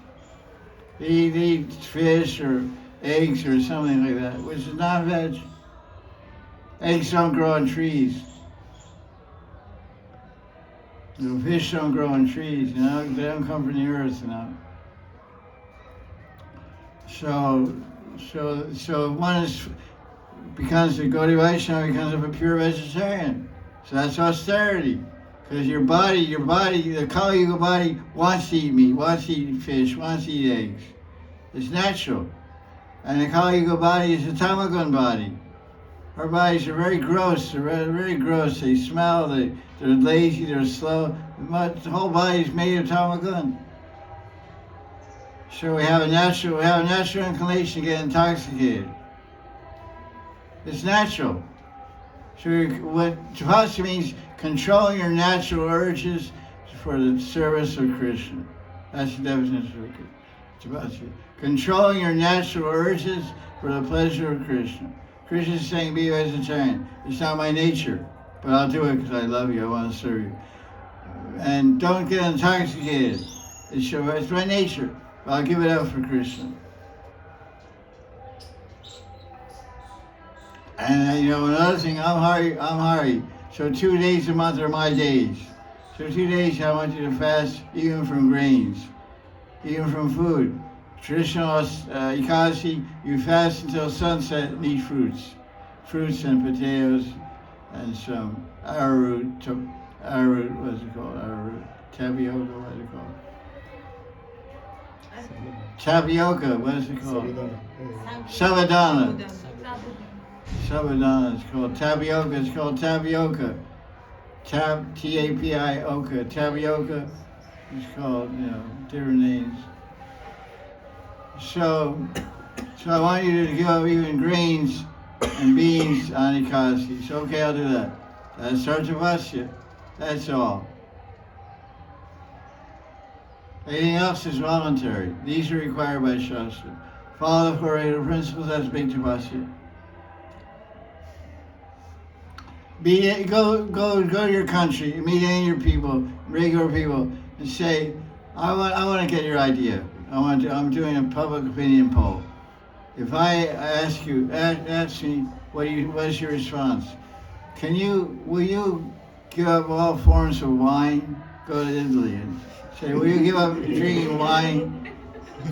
They eat fish or eggs or something like that, which is non-veg. Eggs don't grow on trees. The fish don't grow on trees, they don't come from the earth, So one becomes a Gaudiya Vaishnava, becomes a pure vegetarian. So that's austerity. Because your body, the Kali Yuga body wants to eat meat, wants to eat fish, wants to eat eggs. It's natural. And the Kali Yuga body is a tamagun body. Our bodies are very gross. They're very gross. They smell. They're lazy. They're slow. The whole body is made of tamagun. So we have a natural inclination to get intoxicated. It's natural. So what tapasya means, controlling your natural urges for the service of Krishna. That's the definition of tapasya. Controlling your natural urges for the pleasure of Krishna. Krishna is saying, be a vegetarian. It's not my nature, but I'll do it because I love you, I want to serve you. And don't get intoxicated. It's my nature, but I'll give it up for Krishna. And another thing, I'm Hari. So 2 days a month are my days. So 2 days I want you to fast even from grains, even from food. Traditional Ekadasi, you fast until sunset and eat fruits and potatoes and some arrowroot, what's it called? Arrowroot, tapioca, what is it called? Tapioca, what is it called? Sabudana. Sabudana. Sabudana is called tapioca. It's called tapioca. T-A-P-I-oca. Tapioca is called, different names. So I want you to give up even grains and beans on Ekadasi. So okay, I'll do that. That's Sartavasya. That's all. Anything else is voluntary. These are required by Shastra. Follow the four regular principles, that's big tapasya. Go to your country, meet any of your people, regular people, and say, I want to get your idea. I'm doing a public opinion poll. If I ask you, ask me, what is your response? Will you give up all forms of wine? Go to Italy and say, will you give up drinking wine?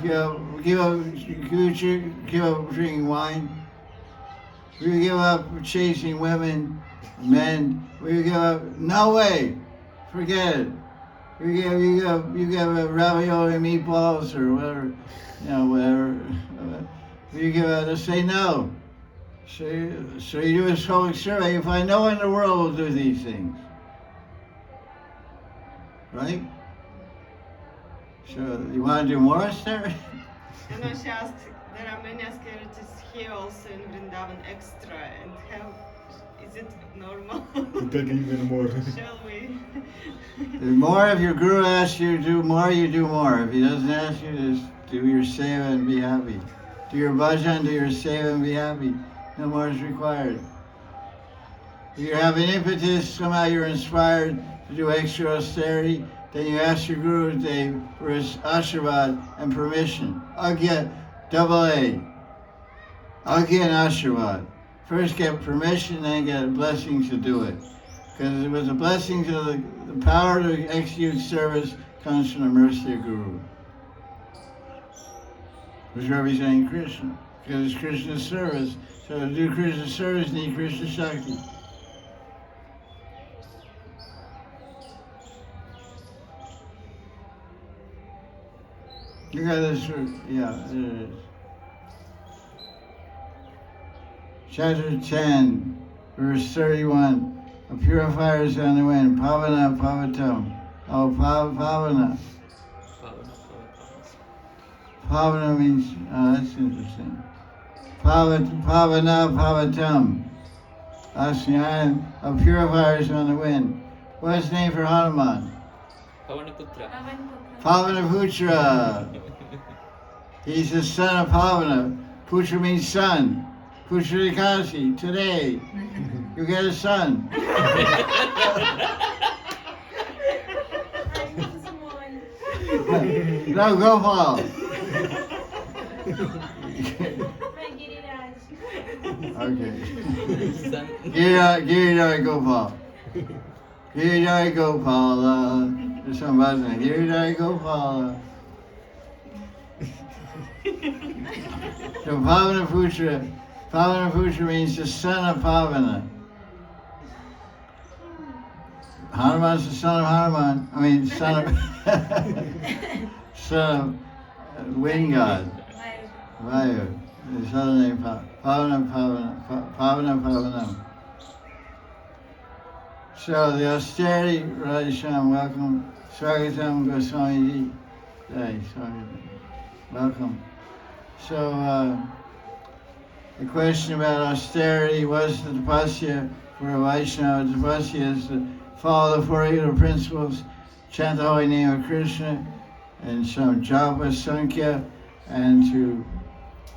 Give up drinking wine? Will you give up chasing women, men? Will you give up? No way. Forget it. You give up ravioli meatballs or whatever, whatever. You give up, just say no. So you do a public survey, you find no one in the world will do these things. Right? So you want to do more, Esther? And now she asked, there are many austerities here also in Vrindavan extra, and is it normal? Take even more. Shall we? The more, if your guru asks you to do more, you do more. If he doesn't ask you, just do your seva and be happy. Do your bhajan, do your seva and be happy. No more is required. If you have an impetus, somehow you're inspired to do extra austerity, then you ask your Guru for his ashirvad and permission. Agya, double A. Agya and ashirvad. First get permission, then get blessings to do it. Because it was a blessing to the power to execute service comes from the mercy of Guru. Who's representing Krishna. Because it's Krishna's service. So to do Krishna's service, you need Krishna Shakti. You got this, yeah, there it is. Chapter 10, verse 31. A purifier is on the wind. Pavana, pavatam. Oh, pavana. Pavana means, that's interesting. Pavana, pavatam. Asyan, a purifier is on the wind. What's the name for Hanuman? Pavanaputra. Pavanaputra. He's the son of Pavana. Putra means son. Putra Kasi, today, you get a son. No, Gopal. Okay. Giridhara Gopal. Giridhara Gopal. There's some buzzer. Giridhara Gopal. So Pavanaputra means the son of Pavana. Hanuman's the son of Hanuman. I mean, son of wind god. Vayu. His other name, Pavana. So the austerity, Radhisham, welcome. Swagatam Goswamiji. Hey, welcome. So the question about austerity was the tapasya for a Vaishnava. Tapasya is to follow the four regular principles, chant the holy name of Krishna, and some japa, sankhya, and to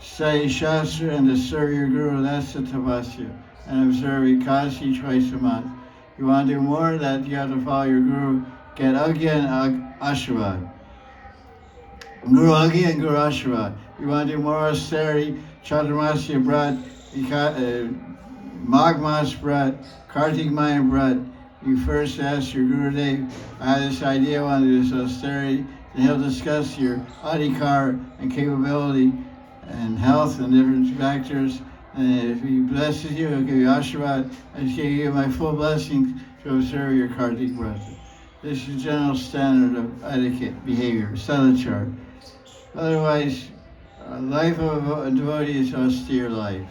study Shastra and to serve your Guru. That's the tapasya. And observe Ekadasi twice a month. You want to do more of that, you have to follow your Guru. Get Agya and Ashirvad. Guru Agya and Guru Ashirvad. You want to do more austerity, Chaturmasya Brat, Magmas Brat, Kartik Maya Brat. You first ask your Gurudev, I have this idea, I want to do this austerity. Then he'll discuss your adhikar and capability and health and different factors. And if he blesses you, he'll give you Ashirvad. I give you my full blessing to observe your Kartik Vrata. This is general standard of etiquette, behavior, sadachar. Otherwise, a life of a devotee is austere life.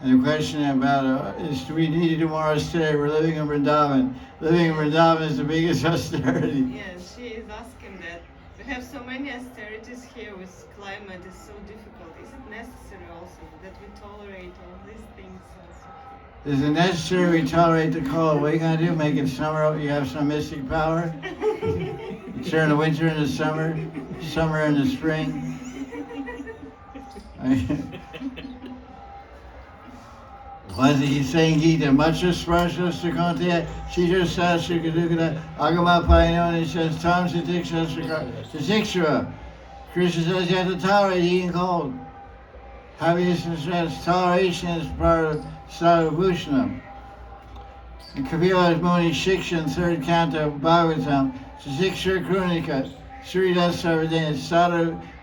And the question about is, do we need to do more austerity? We're living in Vrindavan. Living in Vrindavan is the biggest austerity. Yes, she is asking that. We have so many austerities here with climate is so difficult. Is it necessary also that we tolerate all these things also? Is it necessary we tolerate the cold? What are you going to do? Make it summer? You have some mystic power? You turn the winter into summer, summer into spring? Was he saying Gita? Macha Sparsha Sukante, Shitra Sastra Kadukada, Agama Paino, he says, Tom Satiksha Satikshra. Krishna says you have to tolerate eating cold. Happiness says toleration is part of Sadhubhushanam. And Kapila Muni Shikshan, 3rd canto of Bhagavatam, Satikshra Krunika, Sridhar Sarvadena,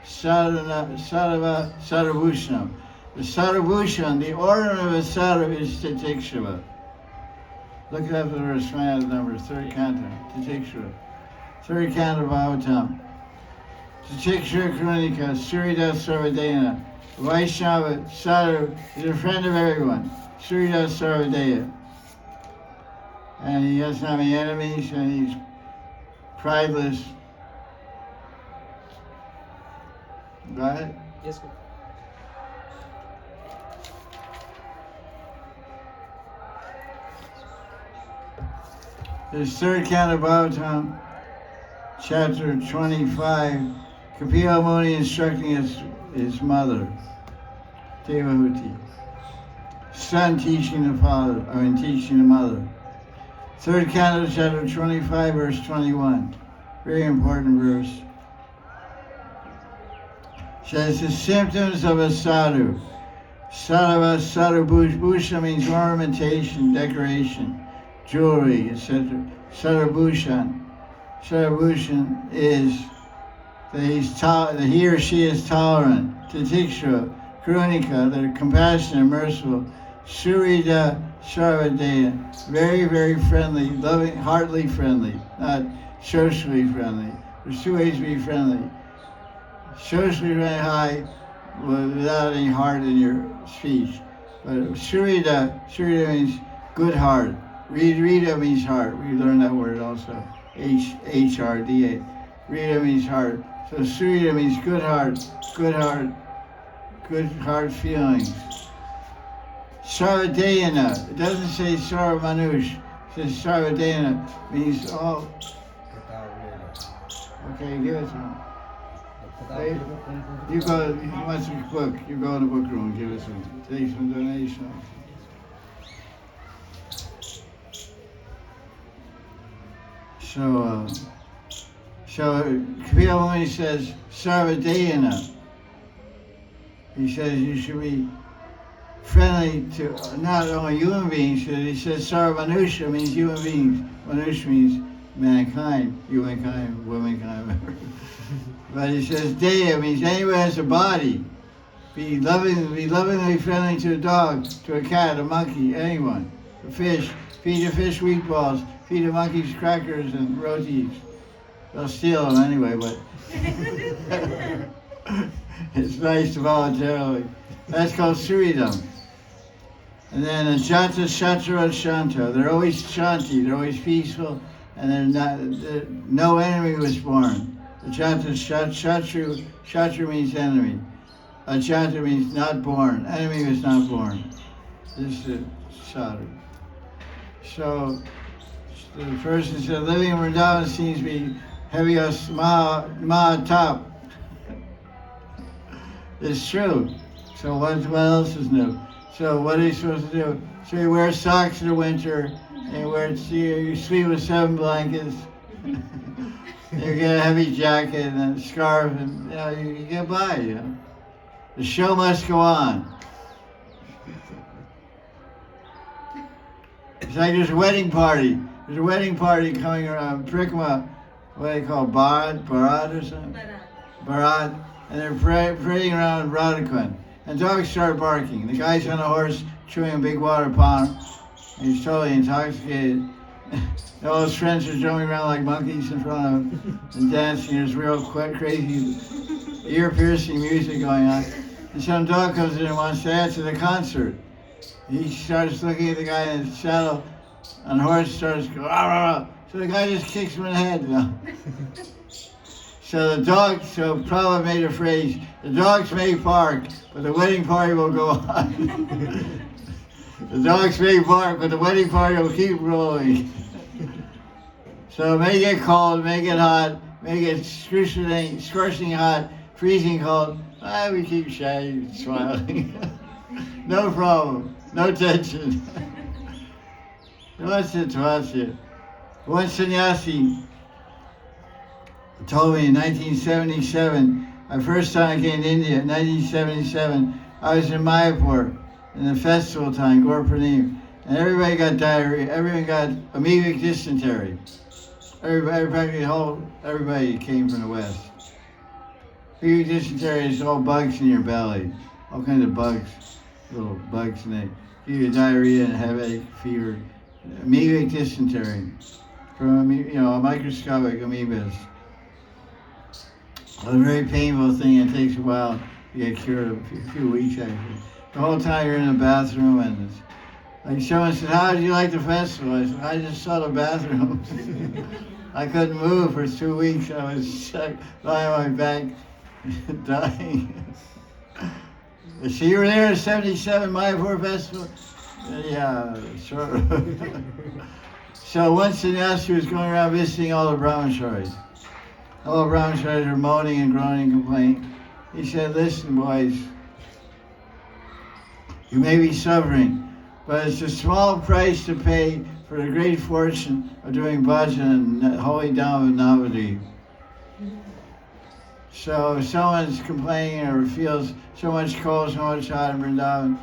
Sadhubhushanam. The Sadhubhushan, the ornament of a sadhu is Titikshava. Look up the verse, find out the number, 3rd canto, Titikshava. 3rd canto of Bhagavatam. Titikshava Krunika, Sridhar Sarvadena. Vaishnava, sadhu, is a friend of everyone. Sridhar Sarvadena. And he doesn't have any enemies, and he's prideless. Got it? Yes, sir. His 3rd canto of Bhagavatam, chapter 25, Kapila Muni instructing his mother, Devahuti. Son teaching the father, teaching the mother. 3rd canto, chapter 25, verse 21. Very important verse. Says the symptoms of a sadhu. Sadhu bhusha means ornamentation, decoration, jewelry, etc. Sadhubhushan. Sadhubhushan is that he or she is tolerant. Titikshra, Krunika, they're compassionate, merciful. Surida Sarvadeya, very, very friendly, loving, heartily friendly, not socially friendly. There's 2 ways to be friendly. Socially friendly, high, without any heart in your speech. But Surida means good heart. Rita means heart. We learned that word also. H-R-D-A. Rita means heart. So Surya means good heart feelings. Sarvadayana, it doesn't say Sarvamanush, it says Sarvadayana, means all. Okay, give it to him. Hey, you go, he wants a book, you go in the book room and give it to him. Take some donation. So Kapila Muni says Sarvadayana. He says you should be friendly to not only human beings, but he says Sarvamanusha means human beings. Manusha means mankind, humankind, womankind. But he says Daya means anyone has a body. Be lovingly friendly to a dog, to a cat, a monkey, anyone. A fish, feed a fish wheat balls, feed the monkeys crackers and rotis. They'll steal them anyway, but it's nice to voluntarily. That's called Suridam. And then Ajata Shatra Shanta. They're always shanti, they're always peaceful, and no enemy was born. Ajata Shatra means enemy. Ajata means not born. Enemy was not born. This is sadhu. So the person said, living in Vrindavan seems to be heavy as top. It's true. So what else is new? So what are you supposed to do? So you wear socks in the winter, and you sleep with 7 blankets. You get a heavy jacket and a scarf, and you get by. The show must go on. It's like there's a wedding party. There's a wedding party coming around Prikma, what do they call Bharat or something? Bharat. And they're parading around Radha Kunda. and dogs started barking. The guy's on a horse chewing a big water pond, and he's totally intoxicated. All his friends are jumping around like monkeys in front of him and dancing. There's real crazy, ear-piercing music going on. And some dog comes in and wants to add to the concert. He starts looking at the guy in his saddle, and the horse starts going, rah, rah, rah. So the guy just kicks him in the head. You know? So Prabhupada made a phrase, the dogs may bark, but the wedding party will go on. The dogs may bark, but the wedding party will keep rolling. So it may get cold, it may get hot, may get scorching hot, freezing cold. We keep shy, smiling. No problem, no tension. What's it? One sannyasi told me in 1977, my first time I came to India, in 1977, I was in Mayapur in the festival time, Gaur Purnima, and everybody got diarrhea, everyone got amoebic dysentery. Everybody came from the West. Amoebic dysentery is all bugs in your belly, all kinds of bugs, little bugs, and they give you diarrhea and headache, fever. Amoebic dysentery from a microscopic amoebas. A very painful thing. It takes a while to get cured, a few weeks actually. The whole time you're in the bathroom, and it's like someone said, "How did you like the festival?" I said, "I just saw the bathroom." I couldn't move for 2 weeks. I was stuck lying on my back, dying. So you were there at 77 Mayapur Festival? Yeah, sort of. So one sannyasi was going around visiting all the brahmacharis. All the brahmacharis were moaning and groaning and complaining. He said, "Listen, boys, you may be suffering, but it's a small price to pay for the great fortune of doing bhajan and holy Dham of Navadvip. So if someone's complaining or feels so much cold, so much hot in Vrindavan,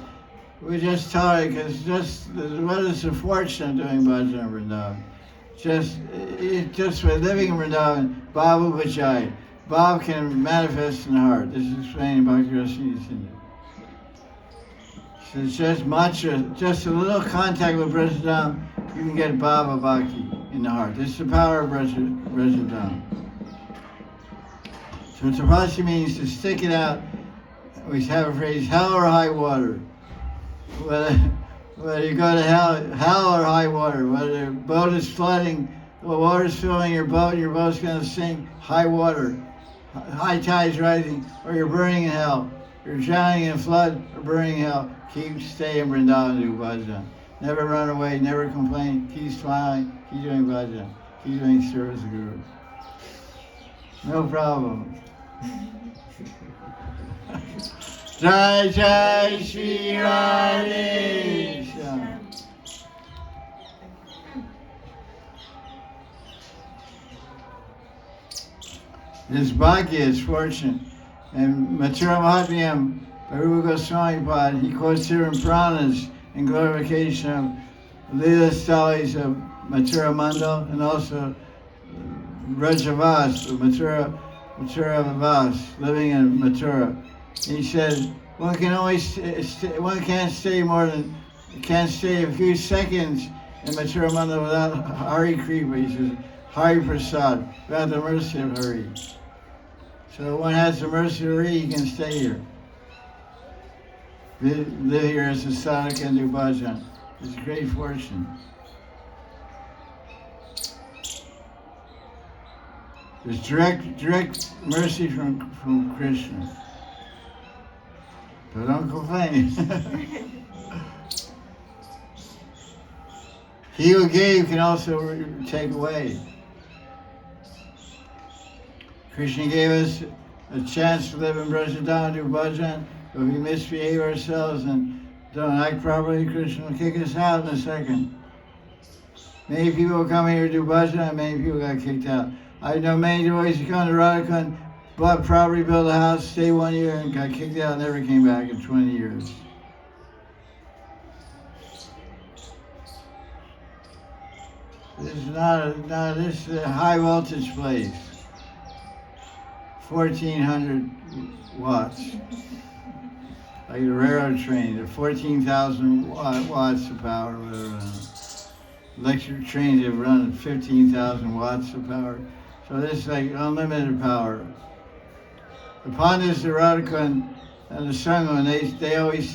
we just tell it, because what is the fortune of doing bhajan in Vrindavan? Just by living in Vrindavan, Babu Bajai. Bhav can manifest in the heart. This is explained in Bhakti Rasa Sindhu. So it's just mantra, just a little contact with Brajadam, you can get Bhava Bhakti in the heart. This is the power of Brajadam. So tapasya means to stick it out. We have a phrase, hell or high water. Whether you go to hell or high water, whether the boat is flooding, the water's filling your boat's going to sink, high water, high tides rising, or you're burning in hell. You're drowning in flood or burning in hell. Keep staying in Vrindavan and do bhajan. Never run away, never complain, keep smiling, keep doing bhajan, keep doing service of Guru. No problem. Jaya Jaya Sri Radhe. This bhagya is fortune. And Mathura Mahatmyam, by Rupa Goswami Pad, he quotes here in Puranas in glorification of Leela Stalis of Mathura Mandal and also Rajavas, Mathura Vas, living in Mathura. He said, one can't stay a few seconds in Mathura Mandal without Hari Kripa. He says, Hari Prasad, without the mercy of Hari. So one has the mercy of Hari, he can stay here. Live here as a sadhaka and do bhajan. It's a great fortune. There's direct mercy from Krishna. So don't complain. He who gave can also take away. Krishna gave us a chance to live in Brajadam and do bhajan. If we misbehave ourselves and don't act properly, Krishna will kick us out in a second. Many people come here to do bhajan, and many people got kicked out. I know many devotees who come to Radha Kunda, bought property, built a house, stayed 1 year, and got kicked out and never came back in 20 years. This is a high voltage place. 1,400 watts. like a railroad train, the 14,000 watts of power. Electric trains that run at 15,000 watts of power. So this is like unlimited power. The Pandits, the Radha Kunda, and the Sangha,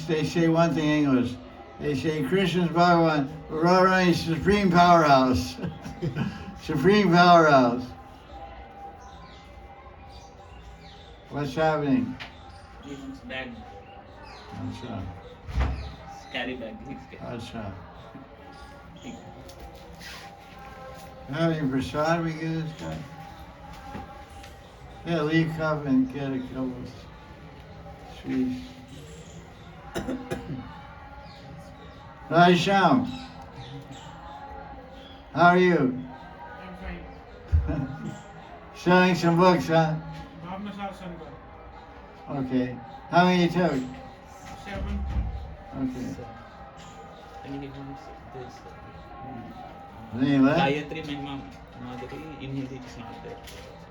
they say one thing in English. They say Krishna's Bhagavan, Radharani is supreme powerhouse. Supreme powerhouse. What's happening? His bag, Acha. carry bag. Acha. Having prasad, we get this guy? Yeah, leave cup and get a couple of sweets. Rai Sham, how are you? I'm fine. Selling some books, huh? Bhavna Satsang. Okay. How many you took? 7. Okay. And he wants this Any left? Gayatri Mahima Madhuri in Hindi is not there.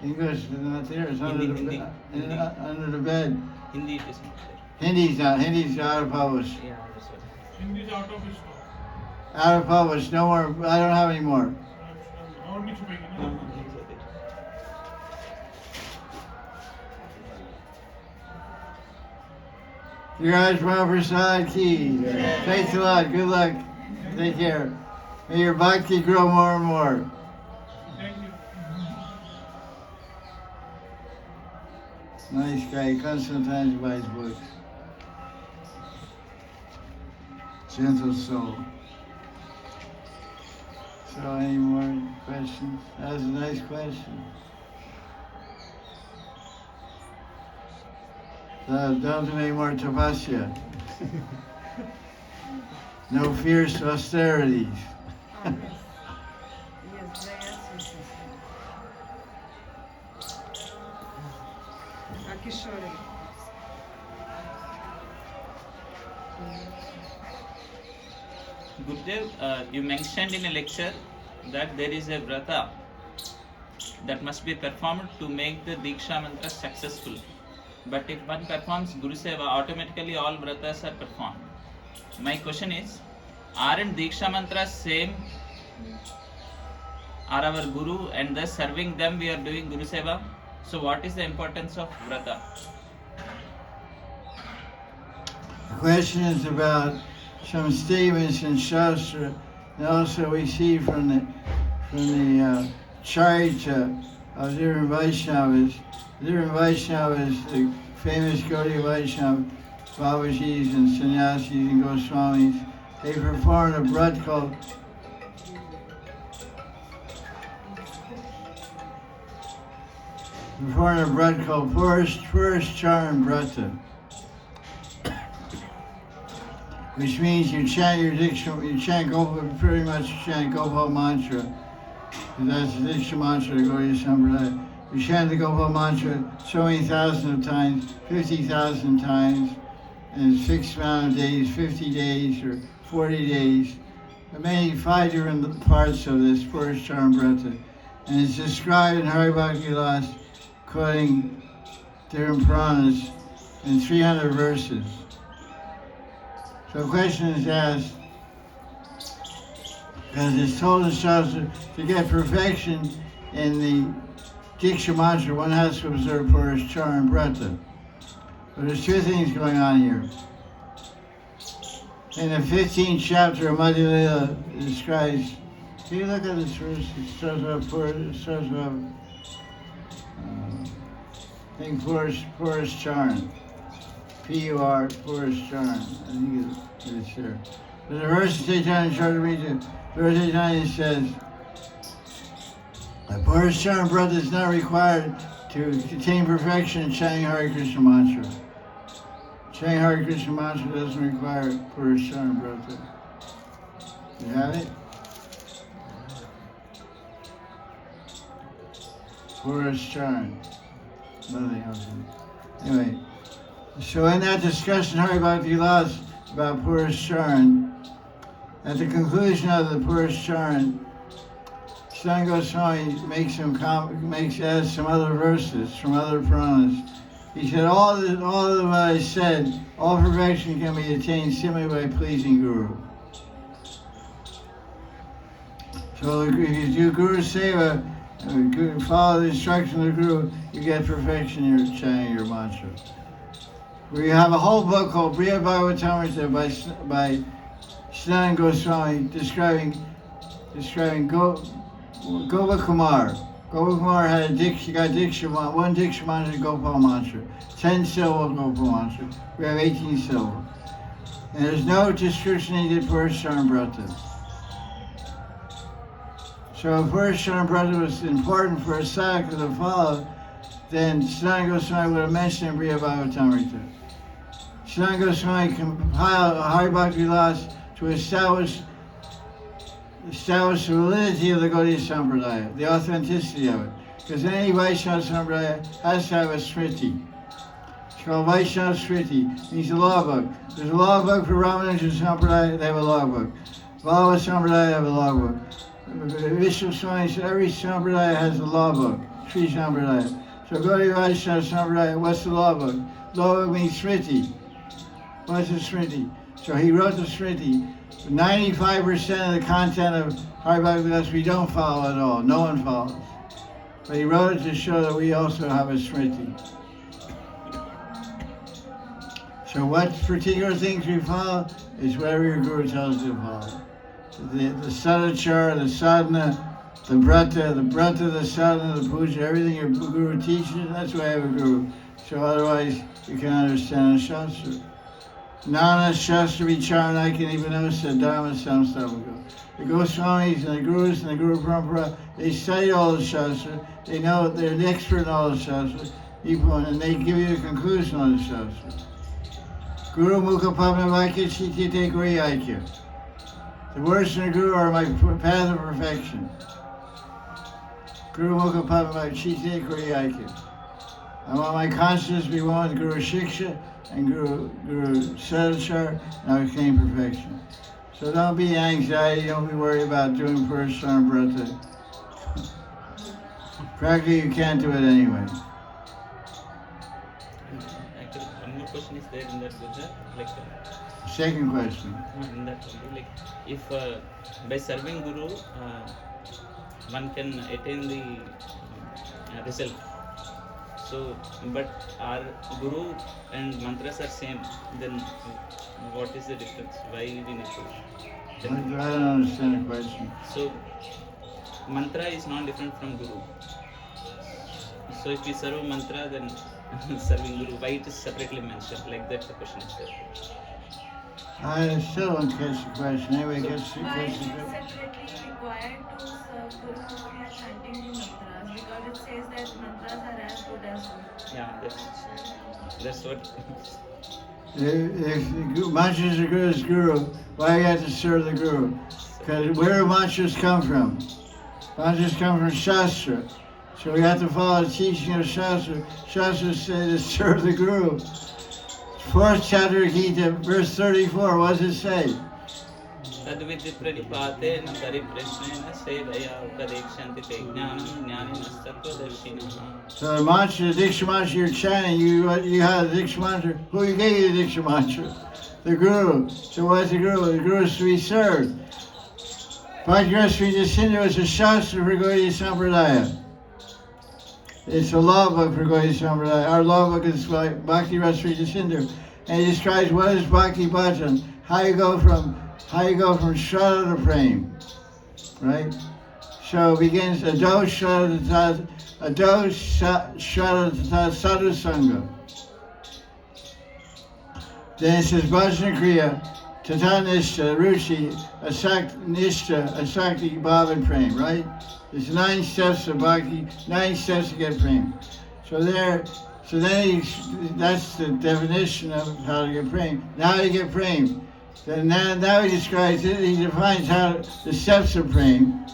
English is not there. It's under Hindi, the Hindi. under the bed. Hindi it is not there. Hindi's not. Hindi's out of publish. Yeah, that's what. Hindi is out of his stock. Out of publish. No more. I don't have any more. और नहीं छुपेगी ना. Your eyes well prasad ki. Thanks a lot. Good luck. Take care. May your bhakti grow more and more. Thank you. Nice guy. He comes sometimes to buy his books. Gentle soul. So, any more questions? That was a nice question. So, don't do any more tapasya. No fierce austerities. Yes, Jaya Sri Radhe. Kishore. Gurudev, you mentioned in a lecture that there is a vrata that must be performed to make the Diksha mantra successful. But if one performs Guru Seva, automatically all vratas are performed. My question is, aren't Diksha mantras same? Are our Guru and thus serving them we are doing Guru Seva? So what is the importance of vrata? The question is about some statements in Shastra, and also we see from the Charita of different Vaishnavas. Different Vaishnavas, the famous Gaudiya Vaisnava, Babajis and Sannyasis and Goswamis, they performed a brat called Purish Charan Brata, which means you chant your Diksha, you chant Gopal, pretty much you chant Gopal mantra. And that's the Diksha mantra, the Gaudiya Sampradaya. You chant the Gopal mantra so many thousands of times, 50,000 times, in a fixed amount of days, 50 days or 40 days. There are many 5 different parts of this Purish Charan Brata. And it's described in Hari Katha, quoting different Puranas in 300 verses. So a question is asked, because it's told in Shastra, to get perfection in the Diksha mantra, one has to observe Purish Charan Brata. But there's 2 things going on here. In the 15th chapter of Madhya Lila, it describes, can you look at this verse? It starts off, I think Purish Charan. P-U-R, Purish Charan. I think it's here. But the verse in Chaitanya Charitamrita, verse Chaitanya says, a Purish Charan Brata is not required to attain perfection in chanting Hare Krishna mantra. Chanting Hare Krishna mantra doesn't require Purish Charan Brata. You have it? Purish Charan. Nothing else. Anyway, so in that discussion, Hari Bhakti Vilas about Purish Charan, at the conclusion of the Purish Charan, Siddhanta Goswami makes adds some other verses from other Puranas He said, all of what I said, all perfection can be attained simply by pleasing Guru. So if you do Guru Seva, follow the instruction of the Guru, you get perfection in your chanting your mantra. We have a whole book called Briya Bhagavatamrita by Siddhanta Goswami describing Gopa Kumar. Gopa Kumar had one Diksha mantra, Gopal mantra, 10 syllable Gopal mantra. We have 18 syllable. And there's no description needed for Sharan Brata. So if Sharan Brata was important for a sadhaka to follow, then Siddhanta Goswami would have mentioned in Briya Bhagavatamrita. Siddhanta Goswami compiled a Hari Bhakti Vilas to establish the validity of the Gaudiya Sampradaya, the authenticity of it. Because any Vaishnava Sampradaya has to have a Smriti. It's called Vaishnava Smriti. It means a law book. There's a law book for Ramanuja Sampradaya, they have a law book. Vallabha Sampradaya have a law book. Vishnu Swami said every Sampradaya has a law book, Sri Sampradaya. So Gaudiya Vaishnava Sampradaya, what's the law book? Law book means Smriti. What's a Smriti? So he wrote the Smriti. 95% of the content of Hari Bhakti Vilas we don't follow at all. No one follows. But he wrote it to show that we also have a Smriti. So what particular things we follow is whatever your Guru tells you to follow. The sadhya, the sadhana, the brata, the sadhana, the puja, everything your Guru teaches, that's why I have a Guru. So otherwise you can't understand a Shastra. Nana Shastra Vicharana I can even know said Dharma Samstavago. The Goswamis and the Gurus and the Guru Parampara, they study all the Shastra, they know they're the expert in all the Shastra, and they give you a conclusion on the Shastra. Guru Mukha Pavna Vakya Chitite Guri Aikya. The words in the Guru are my path of perfection. Guru Mukha Pavna Vakya Chitite Guri Aikya. I want my consciousness to be one with Guru Shiksha and Guru Sadhachar, and I attain perfection. So don't be anxiety, don't be worried about doing Sharan Brata. Practically you can't do it anyway. Actually, one more question is there in that Buddha, Second question. in that only, if by serving Guru, one can attain the result. So, but our Guru and mantras are same, then what is the difference? Why we need to? I don't understand the question. So, mantra is not different from Guru. So, if we serve mantra, then serving Guru, why it is separately mentioned? Like that, the question is there. I still don't catch the question. Anyway, gets the Why is question. it separately required to serve Guru if we are chanting the mantras? Because it says that mantras are as good as Guru. Yeah, that's what. If the mantras are good as Guru, why do you have to serve the Guru? Because where do mantras come from? Mantras come from Shastra. So we have to follow the teaching of Shastra. Shastra says to serve the Guru. 4th chapter of Gita, verse 34, what does it say? Tadvidya pranipatena pariprasnena sevaya upadekshanti te jnanam jnanina sarvadarshinaha. So the mantra, the Diksha mantra you're chanting, you have the Diksha mantra. Who gave you the Diksha mantra? The Guru. So what's the Guru? The Guru is to be served. Bhakti Sri Radhe is a Shastra for Gaudiya Sampradaya. It's a law book for Gaudiya Sampradaya. Our law book is like Bhakti Sri Radhe. And he describes what is Bhakti Bhajan, how you go from Shraddha to Prem, right? So it begins Ado Shraddha Tata Sadhu Sangha. Then it says Bhajana Kriya, Tata Nishta, Ruchi, Nishta, Asakti, Bhav and Prem, right? There's 9 steps of Bhakti, 9 steps to get Prem. So then that's the definition of how to get Prem. Now you get Prem. Then now he defines how the steps of Prem,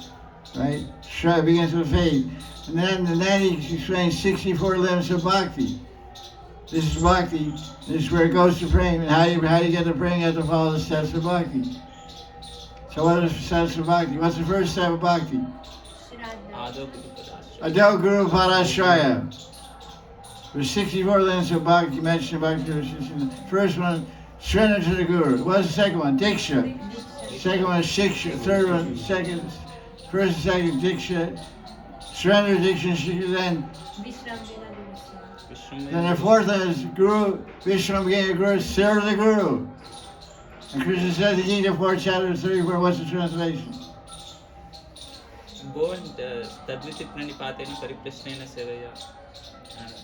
right? Shraddha begins with faith. And then he explains 64 limbs of Bhakti. This is Bhakti. This is where it goes to Prem. And how you get to Prem, you have to follow the steps of Bhakti. So what are the steps of Bhakti? What's the first step of Bhakti? Shraddha. Ado Guru Padashraya. Ado Guru Padashraya. There's 64 lines of Bhakti mentioned in Bhakti. First one, surrender to the Guru. What's the second one? Diksha. Second one is Shiksha. Third one, first and second, Diksha. Surrender, Diksha, Shiksha. Then the fourth one is Guru, Vishram Gaya Guru, serve the Guru. And Krishna says in Gita 4, chapter 34, what's the translation? Go and Tadviti Pranipatena Pariprashnena Sevaya.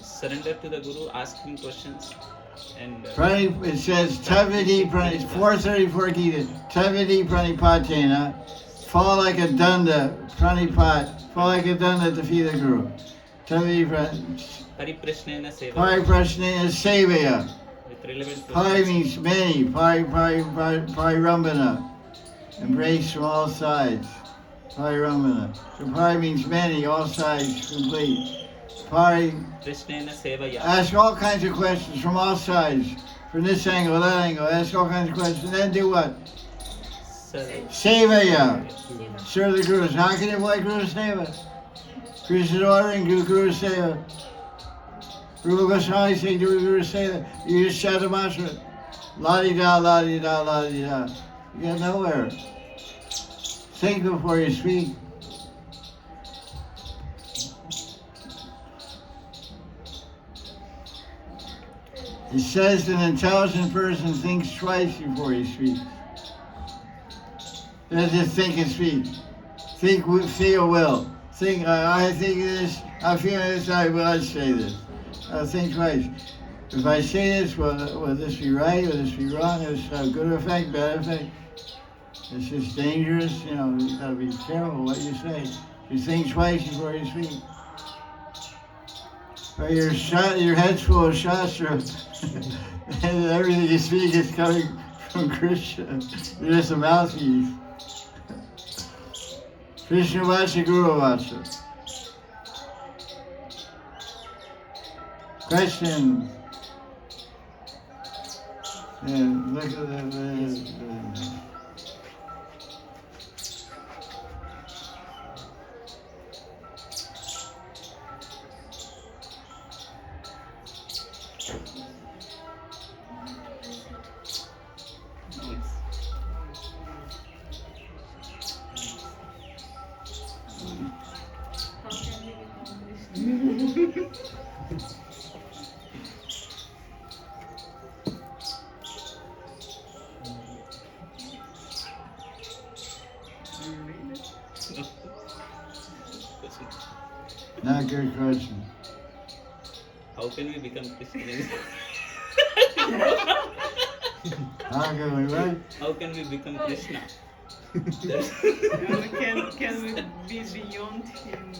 Surrender to the Guru, ask him questions. And It says, Tavidi Prani, 434 Gita, Tavidi Pranipatena, fall like a dunda, Pranipat, fall like a dunda to feed the Guru. Tavidi Pariprashnena Sevaya. Pariprashnena Sevaya. With relevant Pari questions. means many, Parirambana, embrace from all sides. Parirambana. So Pari means many, all sides, complete. Pari, Krishnena Sevaya. ask all kinds of questions from all sides, from this angle, that angle, ask all kinds of questions, then do what? Sevaya. Serve the Gurus. How can you avoid Guru Seva? Krishna's ordering, do Guru Seva. Rupa Goswami saying, do Guru Seva. You just shout a mantra. La-di-da, la-di-da, la-di-da. You get nowhere. Think before you speak. It says an intelligent person thinks twice before he speaks. Doesn't just think and speak. Think, feel, will. Think, I think this, I feel this, I will say this. I'll think twice. If I say this, will this be right? Will this be wrong? Will this have good effect, bad effect? It's just dangerous, you gotta be careful what you say. You think twice before you speak. Or your head's full of Shastra, and everything you speak is coming from Krishna. You're just a mouthpiece. Krishna Vacha, Guru Vacha. Question. Yeah, look at that. Not good question. How can we become Krishna? How can we what? How can we become Krishna? Can we be beyond him?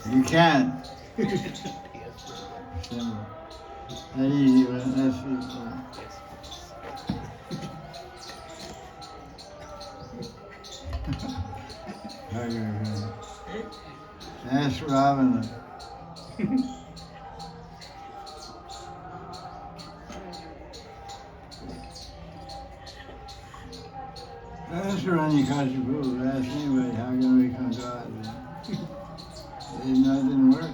You can't. Simple. That easy, but that's it. Ask Robin. Ask Rani Kashipu. Ask anybody how can we become God. It didn't work.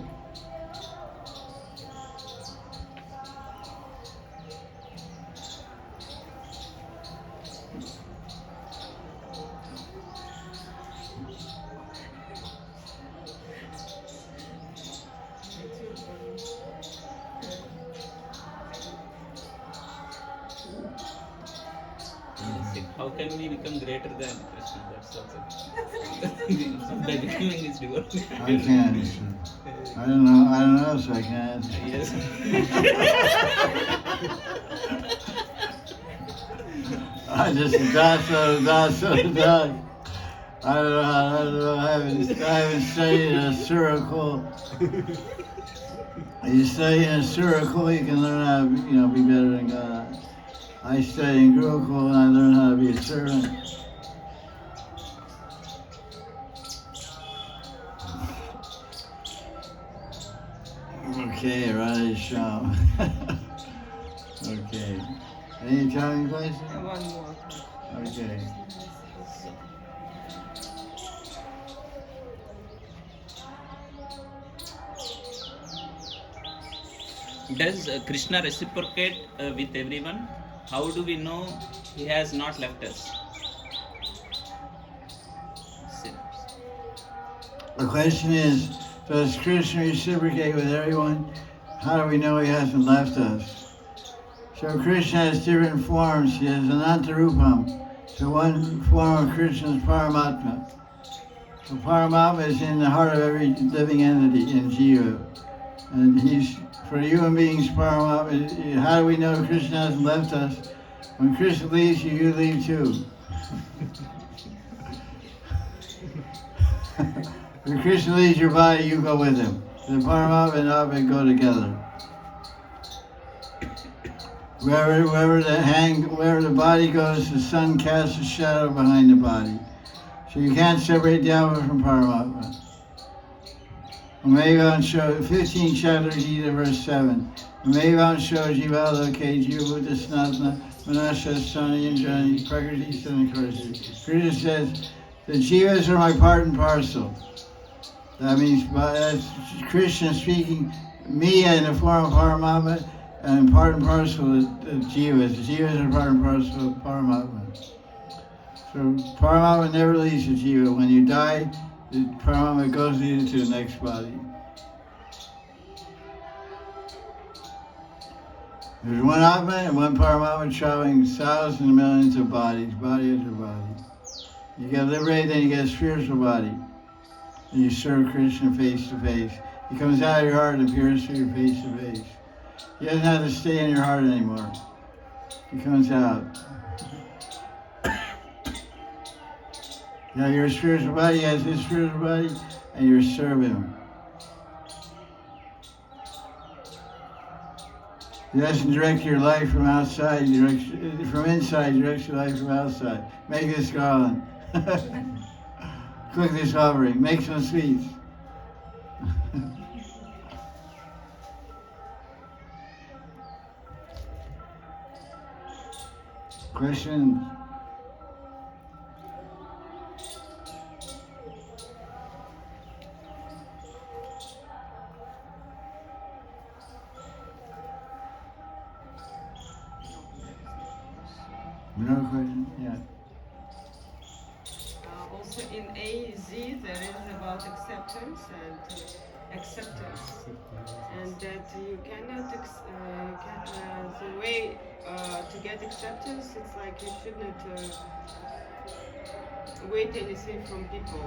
How can we become greater than Krishna? That's also by becoming his devotee. I can't answer. I don't know, so I can't answer. Yes. I just dot. I don't know. I haven't studied a circle. You study in a circle, you can learn how to, be better than God. I study in Gurukul and I learned how to be a servant. Okay, Radha Sham. Okay. Any Italian question? One more. Okay. Does Krishna reciprocate with everyone? How do we know he has not left us? The question is, does Krishna reciprocate with everyone? How do we know he hasn't left us? So Krishna has different forms. He has Anantarupam. So one form of Krishna is Paramatma. So Paramatma is in the heart of every living entity in Jiva. And he's, for human beings, Paramatma. How do we know Krishna hasn't left us? When Krishna leaves you, you leave too. When Krishna leaves your body, you go with him. The Paramatma and Atma go together. Wherever the body goes, the sun casts a shadow behind the body. So you can't separate the Atma from Paramatma. Umevan shows 15 chapters, Gita, verse 7. Umevan shows Jiva Loke Jiva Dasnatna Manasha Sani Indrani Prakriti Sanakarsi. Krishna says, the jivas are my part and parcel. That means that's Krishna speaking, me in the form of Paramatma, and part and parcel of the jivas. The jivas are part and parcel of Paramatma. So Paramatma never leaves the jiva. When you die, the Paramatma goes into the next body. There's one Atma and one Paramatma traveling thousands and millions of bodies, body after body. You get liberated, then you get a spiritual body. And you serve Krishna face to face. He comes out of your heart and appears to you face to face. He doesn't have to stay in your heart anymore. He comes out. Now your spiritual body has his spiritual body, and you serve him. He doesn't direct your life from outside, from inside, he directs your life from outside. Make this garland. Cook this offering. Make some sweets. Questions? No question? Yeah. Also in AZ there is about acceptance and that you cannot the way to get acceptance, it's like you should not wait anything from people,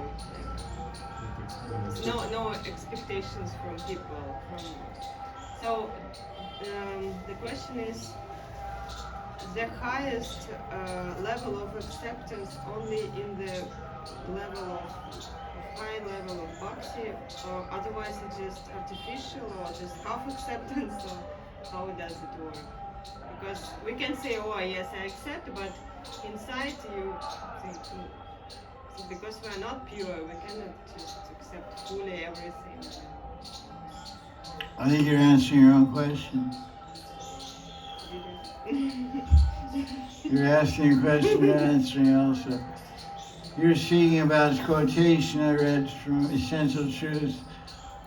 like, no expectations from people. So the question is, the highest level of acceptance only in the level of high level of bhakti, or otherwise it's just artificial, or just half acceptance, or how does it work? Because we can say, oh yes, I accept, but inside you think, because we are not pure, we cannot just accept fully everything. I think you're answering your own question. You're asking a question, you're answering also. You're speaking about this quotation I read from Essential Truth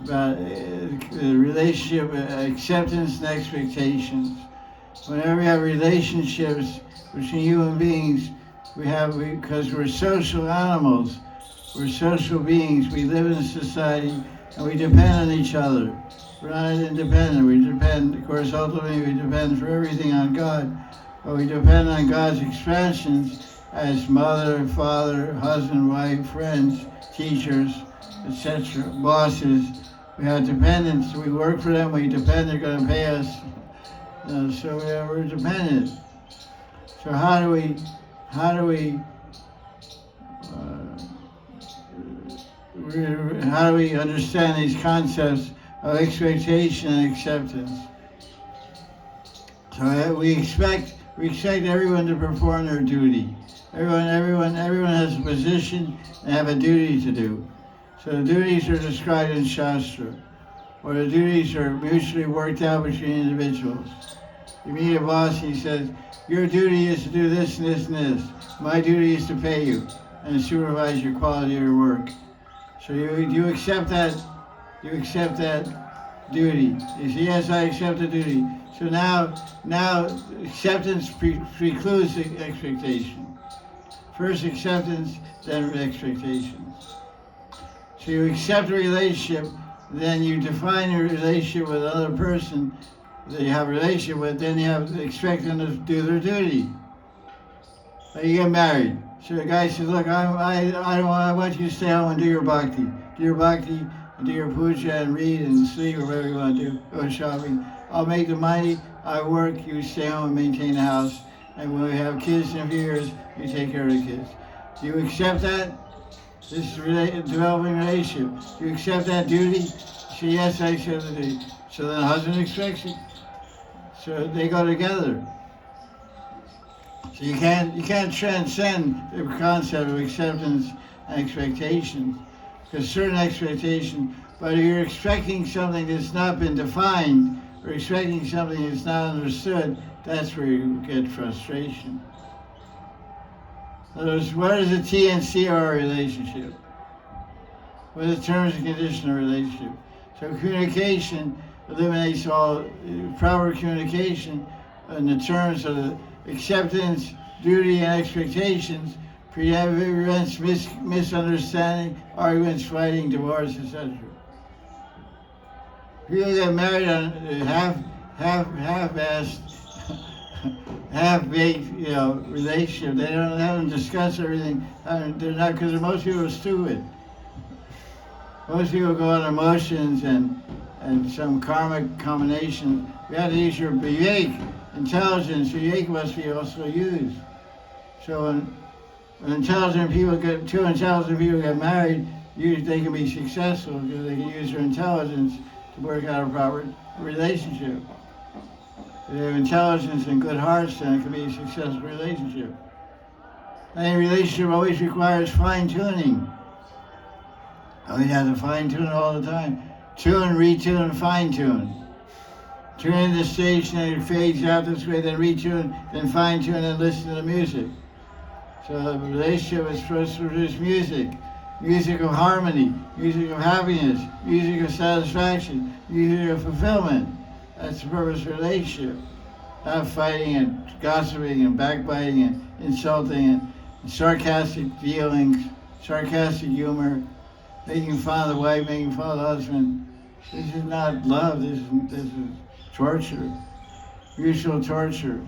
about the relationship, acceptance and expectations. Whenever we have relationships between human beings, because we're social animals, we're social beings, we live in society and we depend on each other. We're not independent, we depend, of course, ultimately we depend for everything on God, but we depend on God's expansions as mother, father, husband, wife, friends, teachers, etc., bosses. We have dependents, we work for them, we depend, they're going to pay us, so we're dependent. So how do we understand these concepts of expectation and acceptance? So we expect everyone to perform their duty. Everyone has a position and have a duty to do. So the duties are described in Shastra, or the duties are mutually worked out between individuals. You meet a boss, he says, your duty is to do this and this and this. My duty is to pay you and supervise your quality of your work. So you accept that. You accept that duty. You say, yes, I accept the duty. So now acceptance precludes the expectation. First acceptance, then expectations. So you accept a relationship, then you define your relationship with another person that you have a relationship with, then you have to expect them to do their duty. Like you get married. So the guy says, look, I want you to stay home and do your bhakti. Do your bhakti and do your puja and read and sleep or whatever you want to do. Go shopping. I'll make the money, I work, you stay home and maintain the house. And when we have kids in a few years, you take care of the kids. Do you accept that? This is developing relationship. Do you accept that duty? Say, yes, I accept the duty. So then the husband expects it. So they go together. So you can't transcend the concept of acceptance and expectations. Because certain expectations, but if you're expecting something that's not been defined, or expecting something that's not understood, that's where you get frustration. In other words, what is a TNCR relationship? What is terms and conditions of relationship? So communication eliminates all proper communication in the terms of the acceptance, duty, and expectations, prevents misunderstanding, arguments, fighting, divorce, etc. People get married on half-assed, half-baked, relationship. They don't discuss everything. They're not, because most people are stupid. Most people go on emotions and some karmic combination. You have to use your vivek, intelligence. Vivek must be also used. So when intelligent people two intelligent people get married, usually they can be successful because they can use their intelligence to work out a proper relationship. If they have intelligence and good hearts, then it can be a successful relationship. Any relationship always requires fine-tuning. Oh, you have to fine-tune all the time. Tune, retune, fine-tune. Tune in the station and it fades out this way, then retune, then fine-tune and listen to the music. So the relationship is supposed to produce music. Music of harmony, music of happiness, music of satisfaction, music of fulfillment. That's the purpose of a relationship. Not fighting and gossiping and backbiting and insulting and sarcastic feelings, sarcastic humor, making fun of the wife, making fun of the husband. This is not love, this is torture, mutual torture.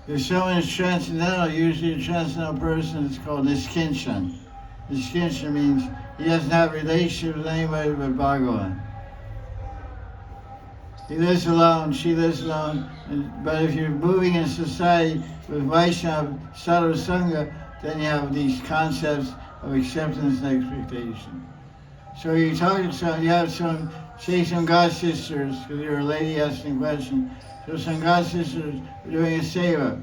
If someone is transcendental, usually a transcendental person is called niskinchan. Niskinchan means he doesn't have a relationship with anybody but Bhagavan. He lives alone, she lives alone, but if you're moving in society with Vaishnava, Sadhu Sangha, then you have these concepts of acceptance and expectation. So you talk to someone, you have some God sisters, because you're a lady asking a question. So some God sisters are doing a seva.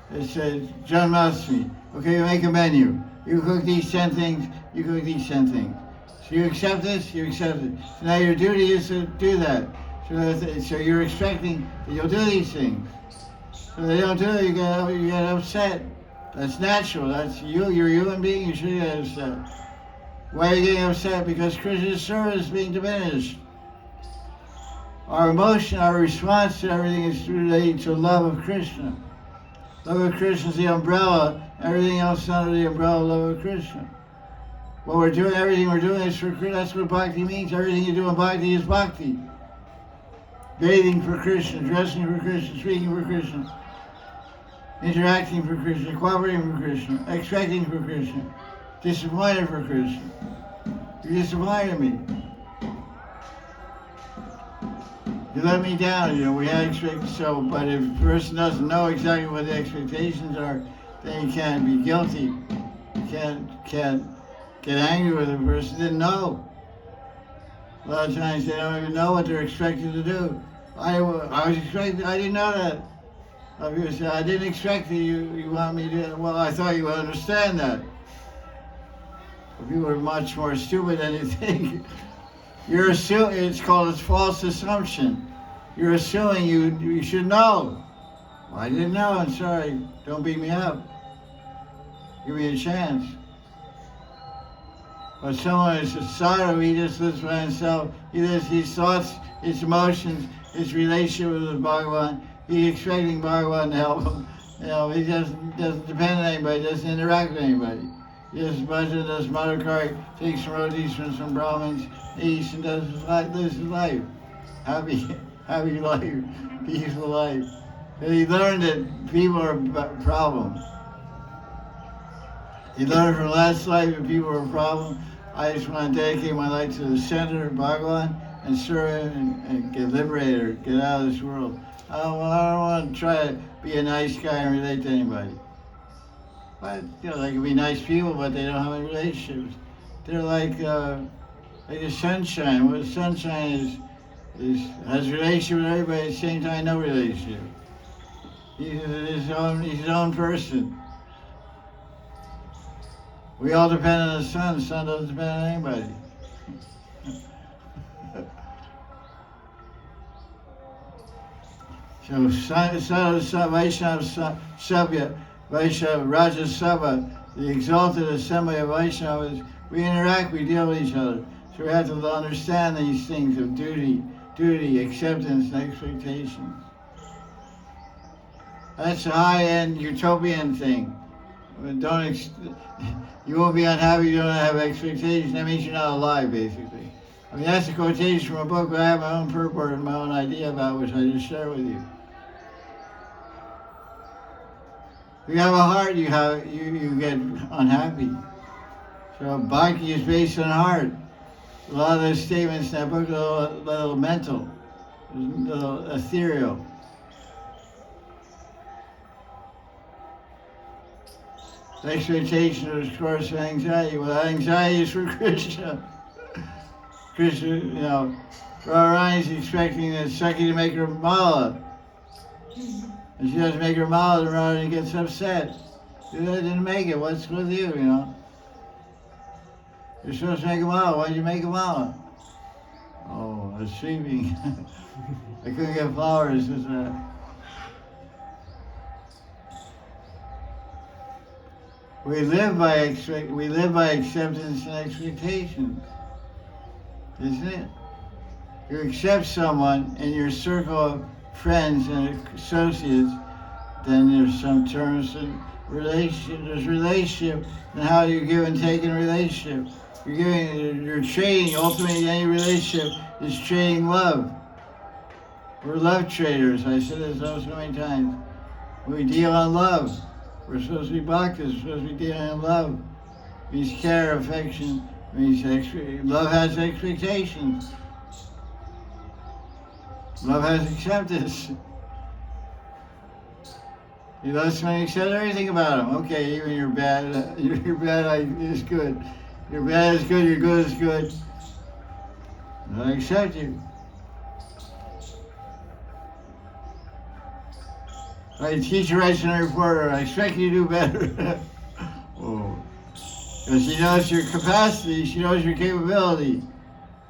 They said, Janmashtami. Okay, you make a menu. You cook these 10 things, you cook these 10 things. So you accept this, you accept it. So now your duty is to do that. So you're expecting that you'll do these things. So they don't do it, you get upset. That's natural, that's you, you're a human being, you should get upset. Why are you getting upset? Because Krishna's service is being diminished. Our emotion, our response to everything is related to love of Krishna. Love of Krishna is the umbrella. Everything else is under the umbrella of love of Krishna. What we're doing, everything we're doing is for Krishna. That's what bhakti means. Everything you do in bhakti is bhakti. Bathing for Krishna, dressing for Krishna, speaking for Krishna, interacting for Krishna, cooperating for Krishna, expecting for Krishna, disappointed for Krishna. You disappointed me. You let me down, we had expectations. So, but if a person doesn't know exactly what the expectations are, then you can't be guilty. You can't get angry with a person who didn't know. A lot of times they don't even know what they're expected to do. I was expecting, I didn't know that. A lot of people say, I didn't expect you want me to, well, I thought you would understand that. But people are much more stupid than you think. You're assuming, it's called a false assumption. You're assuming you should know. Well, I didn't know, I'm sorry. Don't beat me up. Give me a chance. But someone who's a sadhu, he just lives by himself. He lives his thoughts, his emotions, his relationship with the Bhagavan. He's expecting Bhagavan to help him. He doesn't depend on anybody, doesn't interact with anybody. He just bhajan, does madhukar, takes some rotis from some Brahmins, eats and lives his life. Happy life, peaceful life. And he learned that people are a problem. He learned from last life that people are a problem. I just want to dedicate my life to the center of Bhagavan and serve him and get liberated, get out of this world. I don't want to try to be a nice guy and relate to anybody. But, they can be nice people, but they don't have any relationships. They're like the sunshine. Well, the sunshine has a relationship with everybody, at the same time, no relationship. He's his own person. We all depend on the sun doesn't depend on anybody. So Vaishnava Sabya, Vaishnava Raja Sabha, the exalted assembly of Vaishnavas, we interact, we deal with each other. So we have to understand these things of duty, acceptance, and expectation. That's a high-end utopian thing. You won't be unhappy, you don't have expectations. That means you're not alive, basically. That's a quotation from a book, but I have my own purport and my own idea about which I just share with you. If you have a heart, you get unhappy. So bhakti is based on heart. A lot of those statements in that book are a little mental, a little ethereal. Expectation is, of course, anxiety. Well, anxiety is for Krishna. Krishna, Radharani's expecting that Saki to make her mala. And she doesn't make her mala, and Radharani gets upset. You didn't make it, what's with you, You're supposed to make a mala, why did you make a mala? Oh, I was sleeping. I couldn't get flowers. We live by acceptance and expectation, isn't it? You accept someone in your circle of friends and associates, then there's some terms and relationship. There's relationship, and how you give and take in a relationship. You're trading. Ultimately, any relationship is trading love. We're love traders. I said this so many times. We deal on love. We're supposed to be bhaktas, we're supposed to be dealing in love. It means care, affection, it means love has expectations. Love has acceptance. You love someone, you accept everything about them. Okay, even your bad, is good. Your bad is good, your good is good. And I accept you. A teacher writes in a report, I expect you to do better. Oh. Because she knows your capacity, she knows your capability.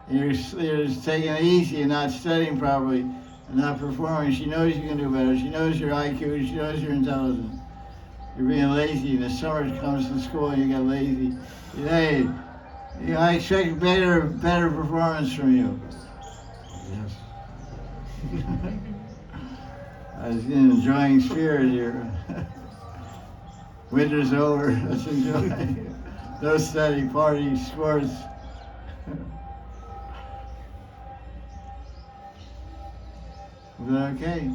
You're just taking it easy and not studying properly and not performing. She knows you can do better. She knows your IQ, she knows your intelligence. You're being lazy, and the summer comes to school and you get lazy. Hey, I expect better performance from you. Yes. I was in enjoying spirit here. Winter's over, let's enjoy. No study, party, sports. Is that okay?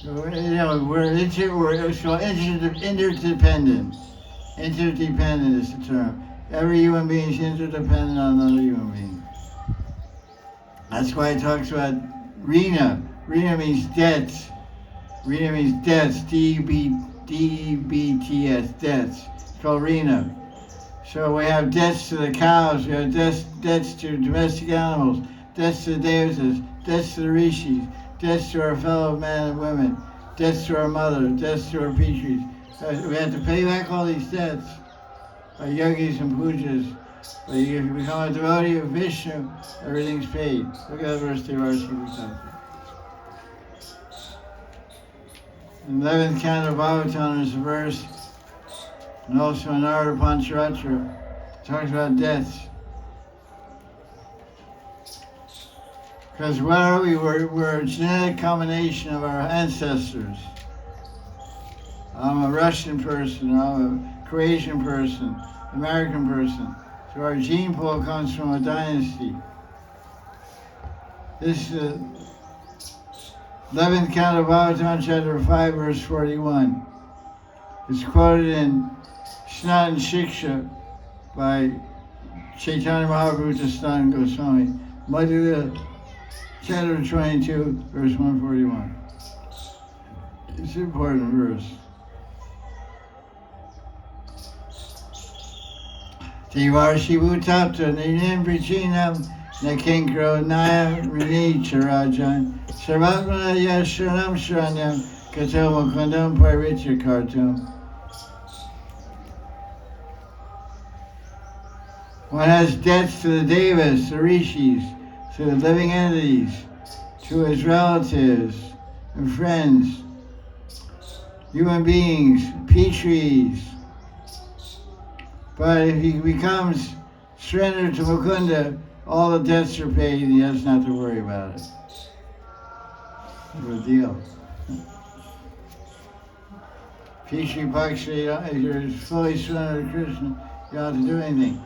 We're so interdependent. Interdependent is the term. Every human being is interdependent on another human being. That's why it talks about Rina. Rina means debts. Rina means debts. D-E-B-T-S, debts. It's called Rina. So we have debts to the cows, we have debts to domestic animals, debts to the devatas, debts to the rishis, debts to our fellow men and women, debts to our mother, debts to our pitris. We have to pay back all these debts by yogis and pujas. But if you become a devotee of Vishnu, everything's paid. Look at the verse they were speaking. In 11th canto of Bhagavatam is a verse And also in Narada Pancharatra, it talks about deaths. Because what are we? We're a genetic combination of our ancestors. I'm a Russian person, I'm a Croatian person, American person. So our gene pool comes from a dynasty. This is 11th canto of Bhagavatam, chapter 5, verse 41. It's quoted in Sanatana Shiksha by Chaitanya Mahaprabhu Sanatana Goswami, Madhya, chapter 22, verse 141. It's an important verse. Tivarshi Bhutapta Ninim Prichinam Nakinkro Nayam Rini Charajan Sarvatmana Yasharam Shranyam Kato Mukundam Paricha Kartum. One has debts to the devas, the rishis, to the living entities, to his relatives and friends, human beings, peace trees. But if he becomes surrendered to Mukunda, all the debts are paid and he has not to worry about it. Good deal. Peachy Pakshi, if you're fully surrendered to Krishna, you don't have to do anything.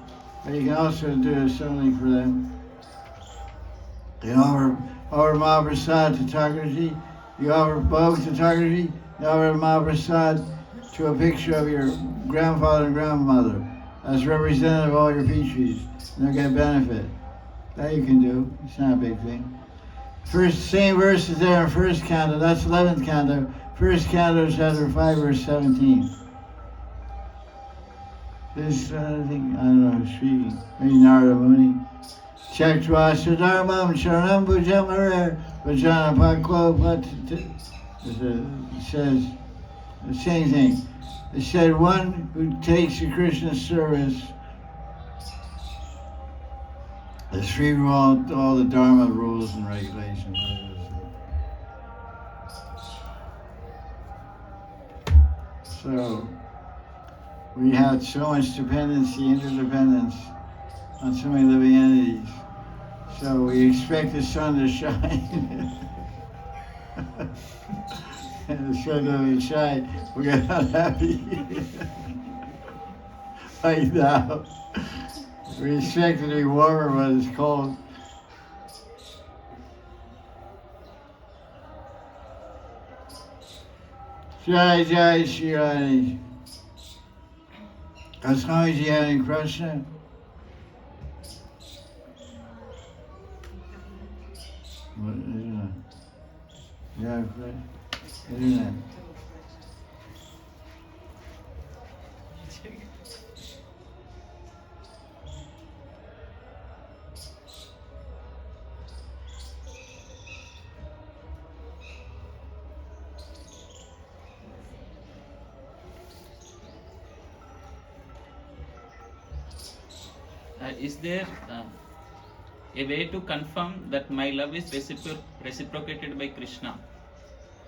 But you can also do something for them. You offer Mahaprasad to Thakurji, you offer Bhog to Thakurji, you offer Mahaprasad to a picture of your grandfather and grandmother as representative of all your Petries. And they'll get benefit. That you can do. It's not a big thing. Same verse is there in first canto. That's 11th canto. First canto, chapter 5, verse 17. This, I don't know who's speaking. Maybe Narada Muni. Chektva Siddharmam Sharanam Bhujamarer Vajana Paklo Pat. It says the same thing. It said one who takes the Krishna service is free from all the Dharma rules and regulations. So we had so much dependency, interdependence on so many living entities. So we expect the sun to shine. And the sun doesn't shine, we get unhappy. Like now. We expect it to be warmer when it's cold. Jaya Jaya Sri Radhe. As long as you have any question. What is that? Yeah, isn't it? Is there a way to confirm that my love is reciprocated by Krishna?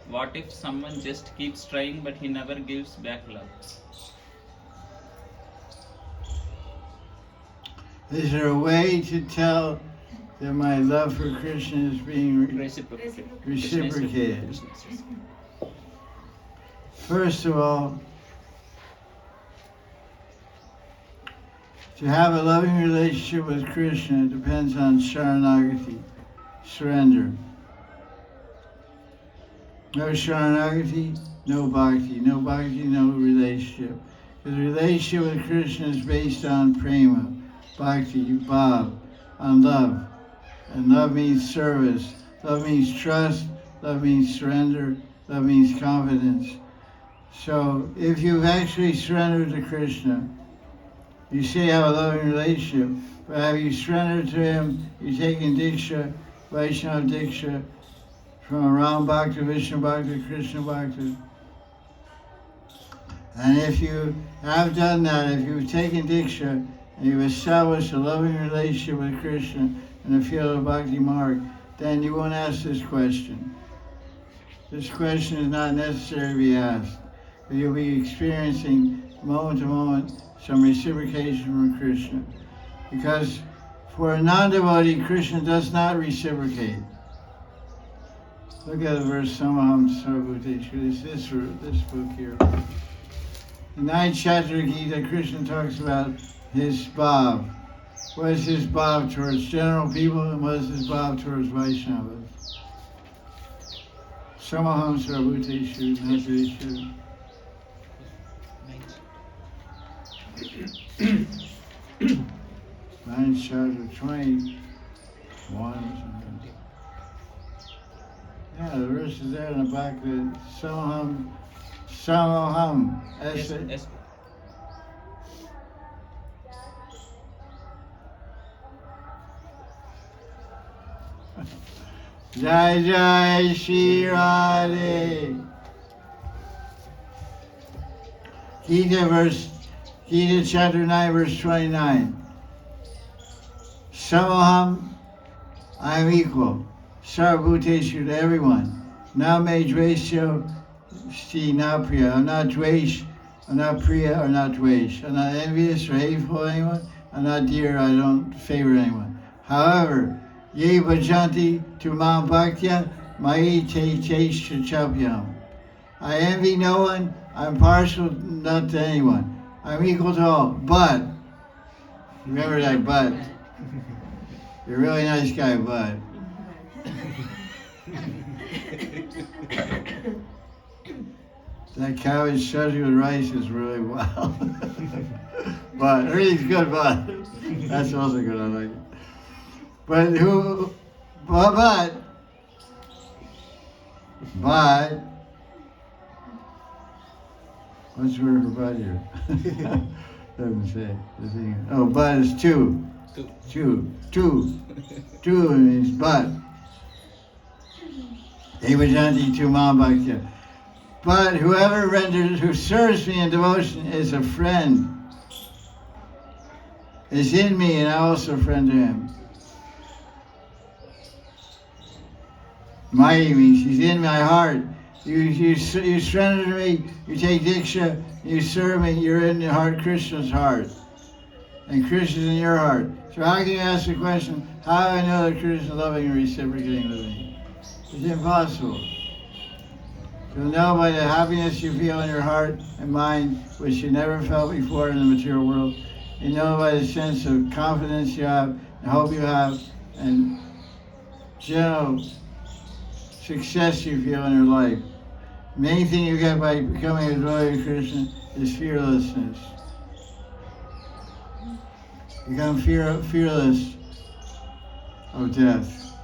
What if someone just keeps trying but he never gives back love? Is there a way to tell that my love for Krishna is being Reciprocated. reciprocated? First of all, to have a loving relationship with Krishna depends on Sharanagati, surrender. No Sharanagati, no Bhakti. No Bhakti, no relationship. Because the relationship with Krishna is based on prema, Bhakti, Bhav, on love. And love means service. Love means trust. Love means surrender. Love means confidence. So if you've actually surrendered to Krishna, you say you have a loving relationship, but have you surrendered to him? You're taking Diksha, Vaishnava Diksha, from Ram Bhakta, Vishnu Bhakta, Krishna Bhakta. And if you have done that, if you've taken Diksha, and you've established a loving relationship with Krishna in the field of Bhakti Marg, then you won't ask this question. This question is not necessary to be asked. But you'll be experiencing moment to moment, some reciprocation from Krishna. Because for a non-devotee, Krishna does not reciprocate. Look at the verse, Samaham Sarvabhuteshu. This book here. The 9th chapter of Gita, Krishna talks about his bhav. What is his bhav towards general people and what is his bhav towards Vaishnavas? Samaham Sarvabhuteshu Nateshu. 9th chapter 21. Yeah, the verse is there in the back. Samaham. Yes, yes. Jaya Jaya Sri Radhe. Gita chapter 9 verse 29. Samaham, I am equal. Sarvabhuteshu, to everyone. Na me dvesho sti na priya. I'm not dvesh, I'm not priya or not dvesh. I'm not envious or hateful of anyone. I'm not dear, I don't favor anyone. However, ye bhajanti tu mam bhaktya mai te chapyam. I envy no one, I'm partial not to anyone. I'm equal to all, but, remember that but. You're a really nice guy, but. That cabbage chutney with rice is really well. But everything's good, but that's also good, I like it. But what's the word for but here? Doesn't say. Oh, but is two. Two means but. Evajanti tu mambhakya. But who serves me in devotion is a friend. Is in me and I also a friend to him. Mai means he's in my heart. You surrender to me, you take Diksha, you serve me, you're in your heart, Krishna's heart. And Krishna's in your heart. So how can you ask the question, how do I know that Krishna is loving and reciprocating with me? It's impossible. You'll know by the happiness you feel in your heart and mind, which you never felt before in the material world. You know by the sense of confidence you have, and hope you have, and general success you feel in your life. The main thing you get by becoming a devotee of Krishna is fearlessness. Become fearless of death.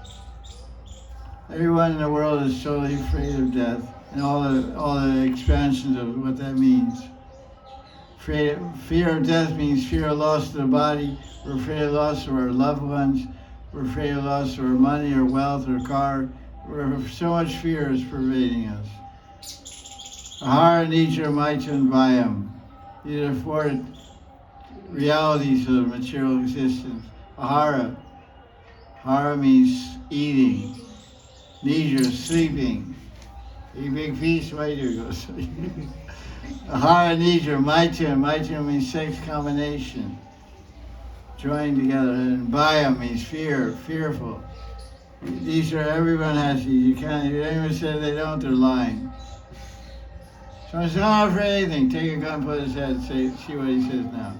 Everyone in the world is totally afraid of death and all the expansions of what that means. Fear of death means fear of loss of the body. We're afraid of loss of our loved ones. We're afraid of loss of our money or wealth or car. So much fear is pervading us. Ahara, Nitra, Maita, and Vayam. These are 4 realities of material existence. Ahara. Ahara means eating. Nidra, sleeping. Eat a big piece, right here goes. Ahara, Nidra, Maita. Maita means sex combination. Joined together. And Bhaya means fear, fearful. These are, everyone has these. You can't, if anyone says they don't, they're lying. So I'm not afraid of anything. Take a gun, put his head, see what he says now.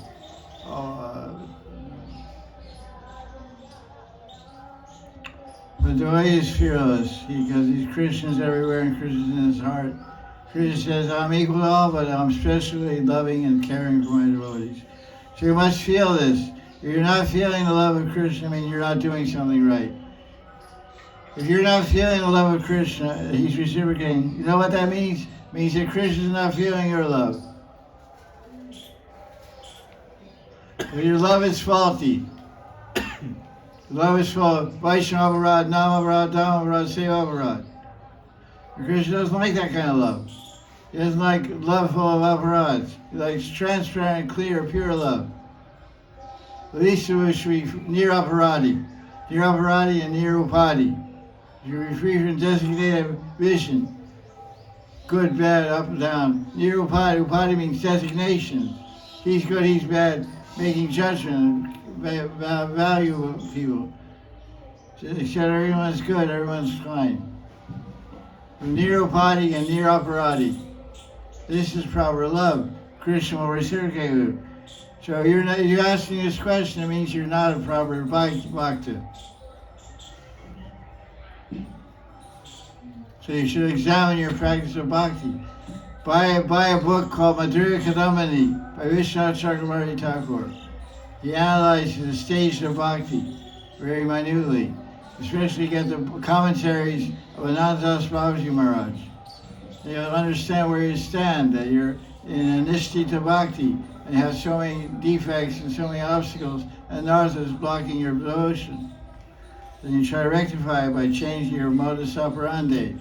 But the way is fearless, because he's Krishna's everywhere and Krishna's in his heart. Krishna says, I'm equal to all, but I'm especially loving and caring for my devotees. So you must feel this. If you're not feeling the love of Krishna, I mean you're not doing something right. If you're not feeling the love of Krishna, he's reciprocating. You know what that means? It means that Krishna's not feeling your love. But your love is faulty. Love is faulty. Vaishnava Varad, Nama Varad, Dhamma Varad, Seva Varad. Krishna doesn't like that kind of love. He doesn't like love full of aparads. He likes transparent, clear, pure love. Lisa Vishwi, Niraparadi. Niraparadi and Nirupadi. You're free from designated vision. good, bad, up and down. Nirupadi, upadi means designation. He's good, he's bad, making judgment, value of people. So they said everyone's good, everyone's fine. Nirupadi and Niraparadi. This is proper love. Krishna will reciprocate you. So you're asking this question, it means you're not a proper bhakta. So you should examine your practice of bhakti. Buy a book called Madhurya Kadamani by Vishwanath Chakravarti Thakur. He analyzes the stage of bhakti very minutely. Especially get the commentaries of Anandas Babaji Maharaj. You'll understand where you stand, that you're in Nishtita Bhakti and you have so many defects and so many obstacles and narthas blocking your devotion. Then you try to rectify it by changing your modus operandi,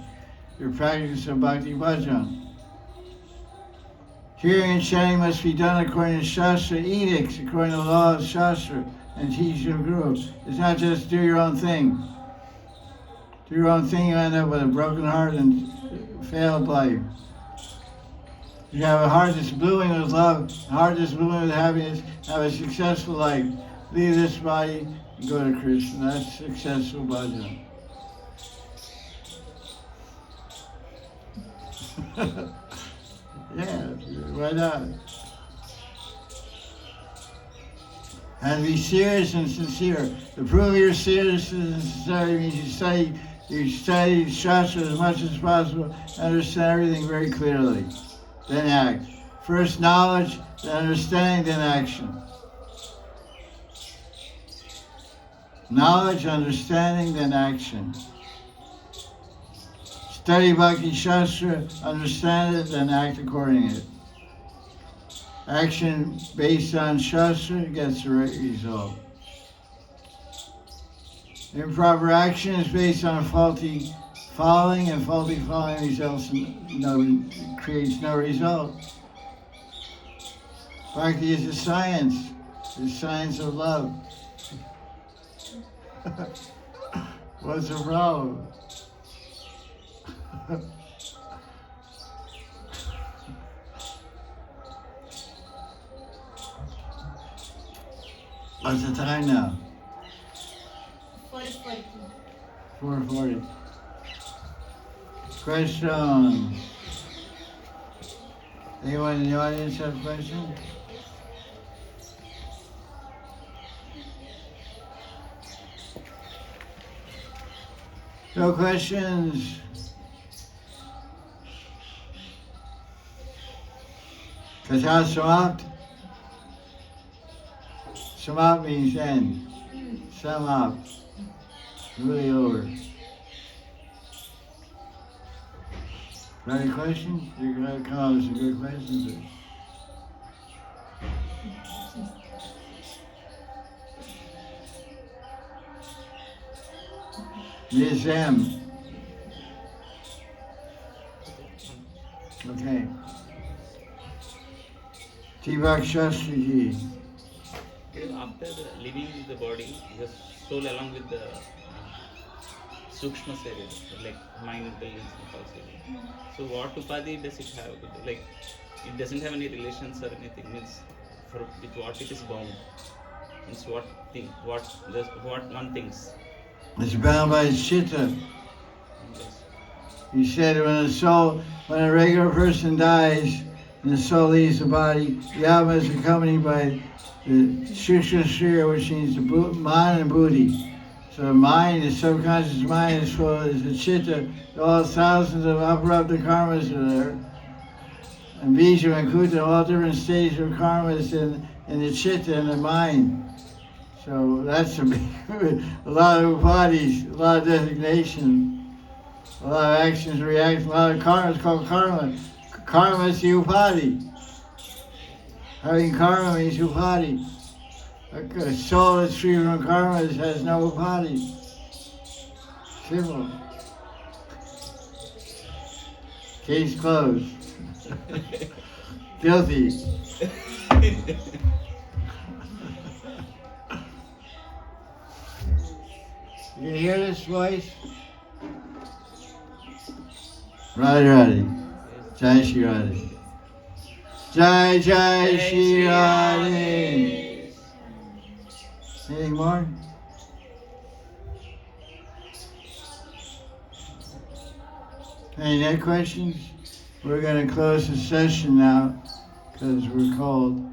your practice of Bhakti Bhajan. Hearing and chanting must be done according to Shastra edicts, according to the law of Shastra and teaching of Guru. It's not just do your own thing. Do your own thing, you end up with a broken heart and failed life. You have a heart that's blooming with love, a heart that's blooming with happiness, have a successful life. Leave this body and go to Krishna. That's successful bhajan. Yeah, why not? And be serious and sincere. To prove you're serious and sincere means you study Shastra as much as possible, understand everything very clearly. Then act. First knowledge, then understanding, then action. Knowledge, understanding, then action. Study Bhakti Shastra, understand it, then act according to it. Action based on Shastra gets the right result. Improper action is based on faulty following, and faulty following creates no result. Bhakti is a science, the science of love. What's the problem? What's the time now? 4:40. 4:40. Questions? Anyone in the audience have a question? No questions? Katha Samapt? Samapt means end. Samapt. Really over. Got any questions? You can come up with some good questions. Ms. M. Okay. Tibak Shastri Ji. After leaving the body, the soul along with the Sukshma Sarira, like mind, intelligence, and false area. So what upadhi does it have? Like it doesn't have any relations or anything. Means with what it is bound. Means what one thinks. It's bound by its chitta. He said when a regular person dies and the soul leaves the body, the atma is accompanied by the Sukshma Sarira, which means the mind and buddhi. So the mind, the subconscious mind is full of the chitta, all thousands of aparabdha karmas are there. And bija and kuta, all different stages of karmas in the chitta and the mind. So that's a lot of upadhis, a lot of designation, a lot of actions, reactions, a lot of karma. It's called karma. Karma is the upadhi. Having karma means upadhi. A soul that's free from karma has no upadhi. Simple. Case closed. Guilty. You can hear this voice? Radhe Radhe. Jaya Shri Radhe. Jaya Jaya Sri Radhe. Any more? Any other questions? We're going to close the session now because we're cold.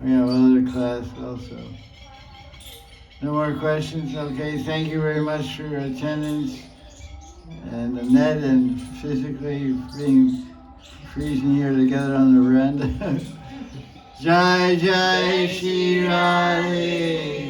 We have another class also. No more questions? Okay, thank you very much for your attendance and the net and physically being freezing here together on the veranda. Jai Jai Shri Radhe.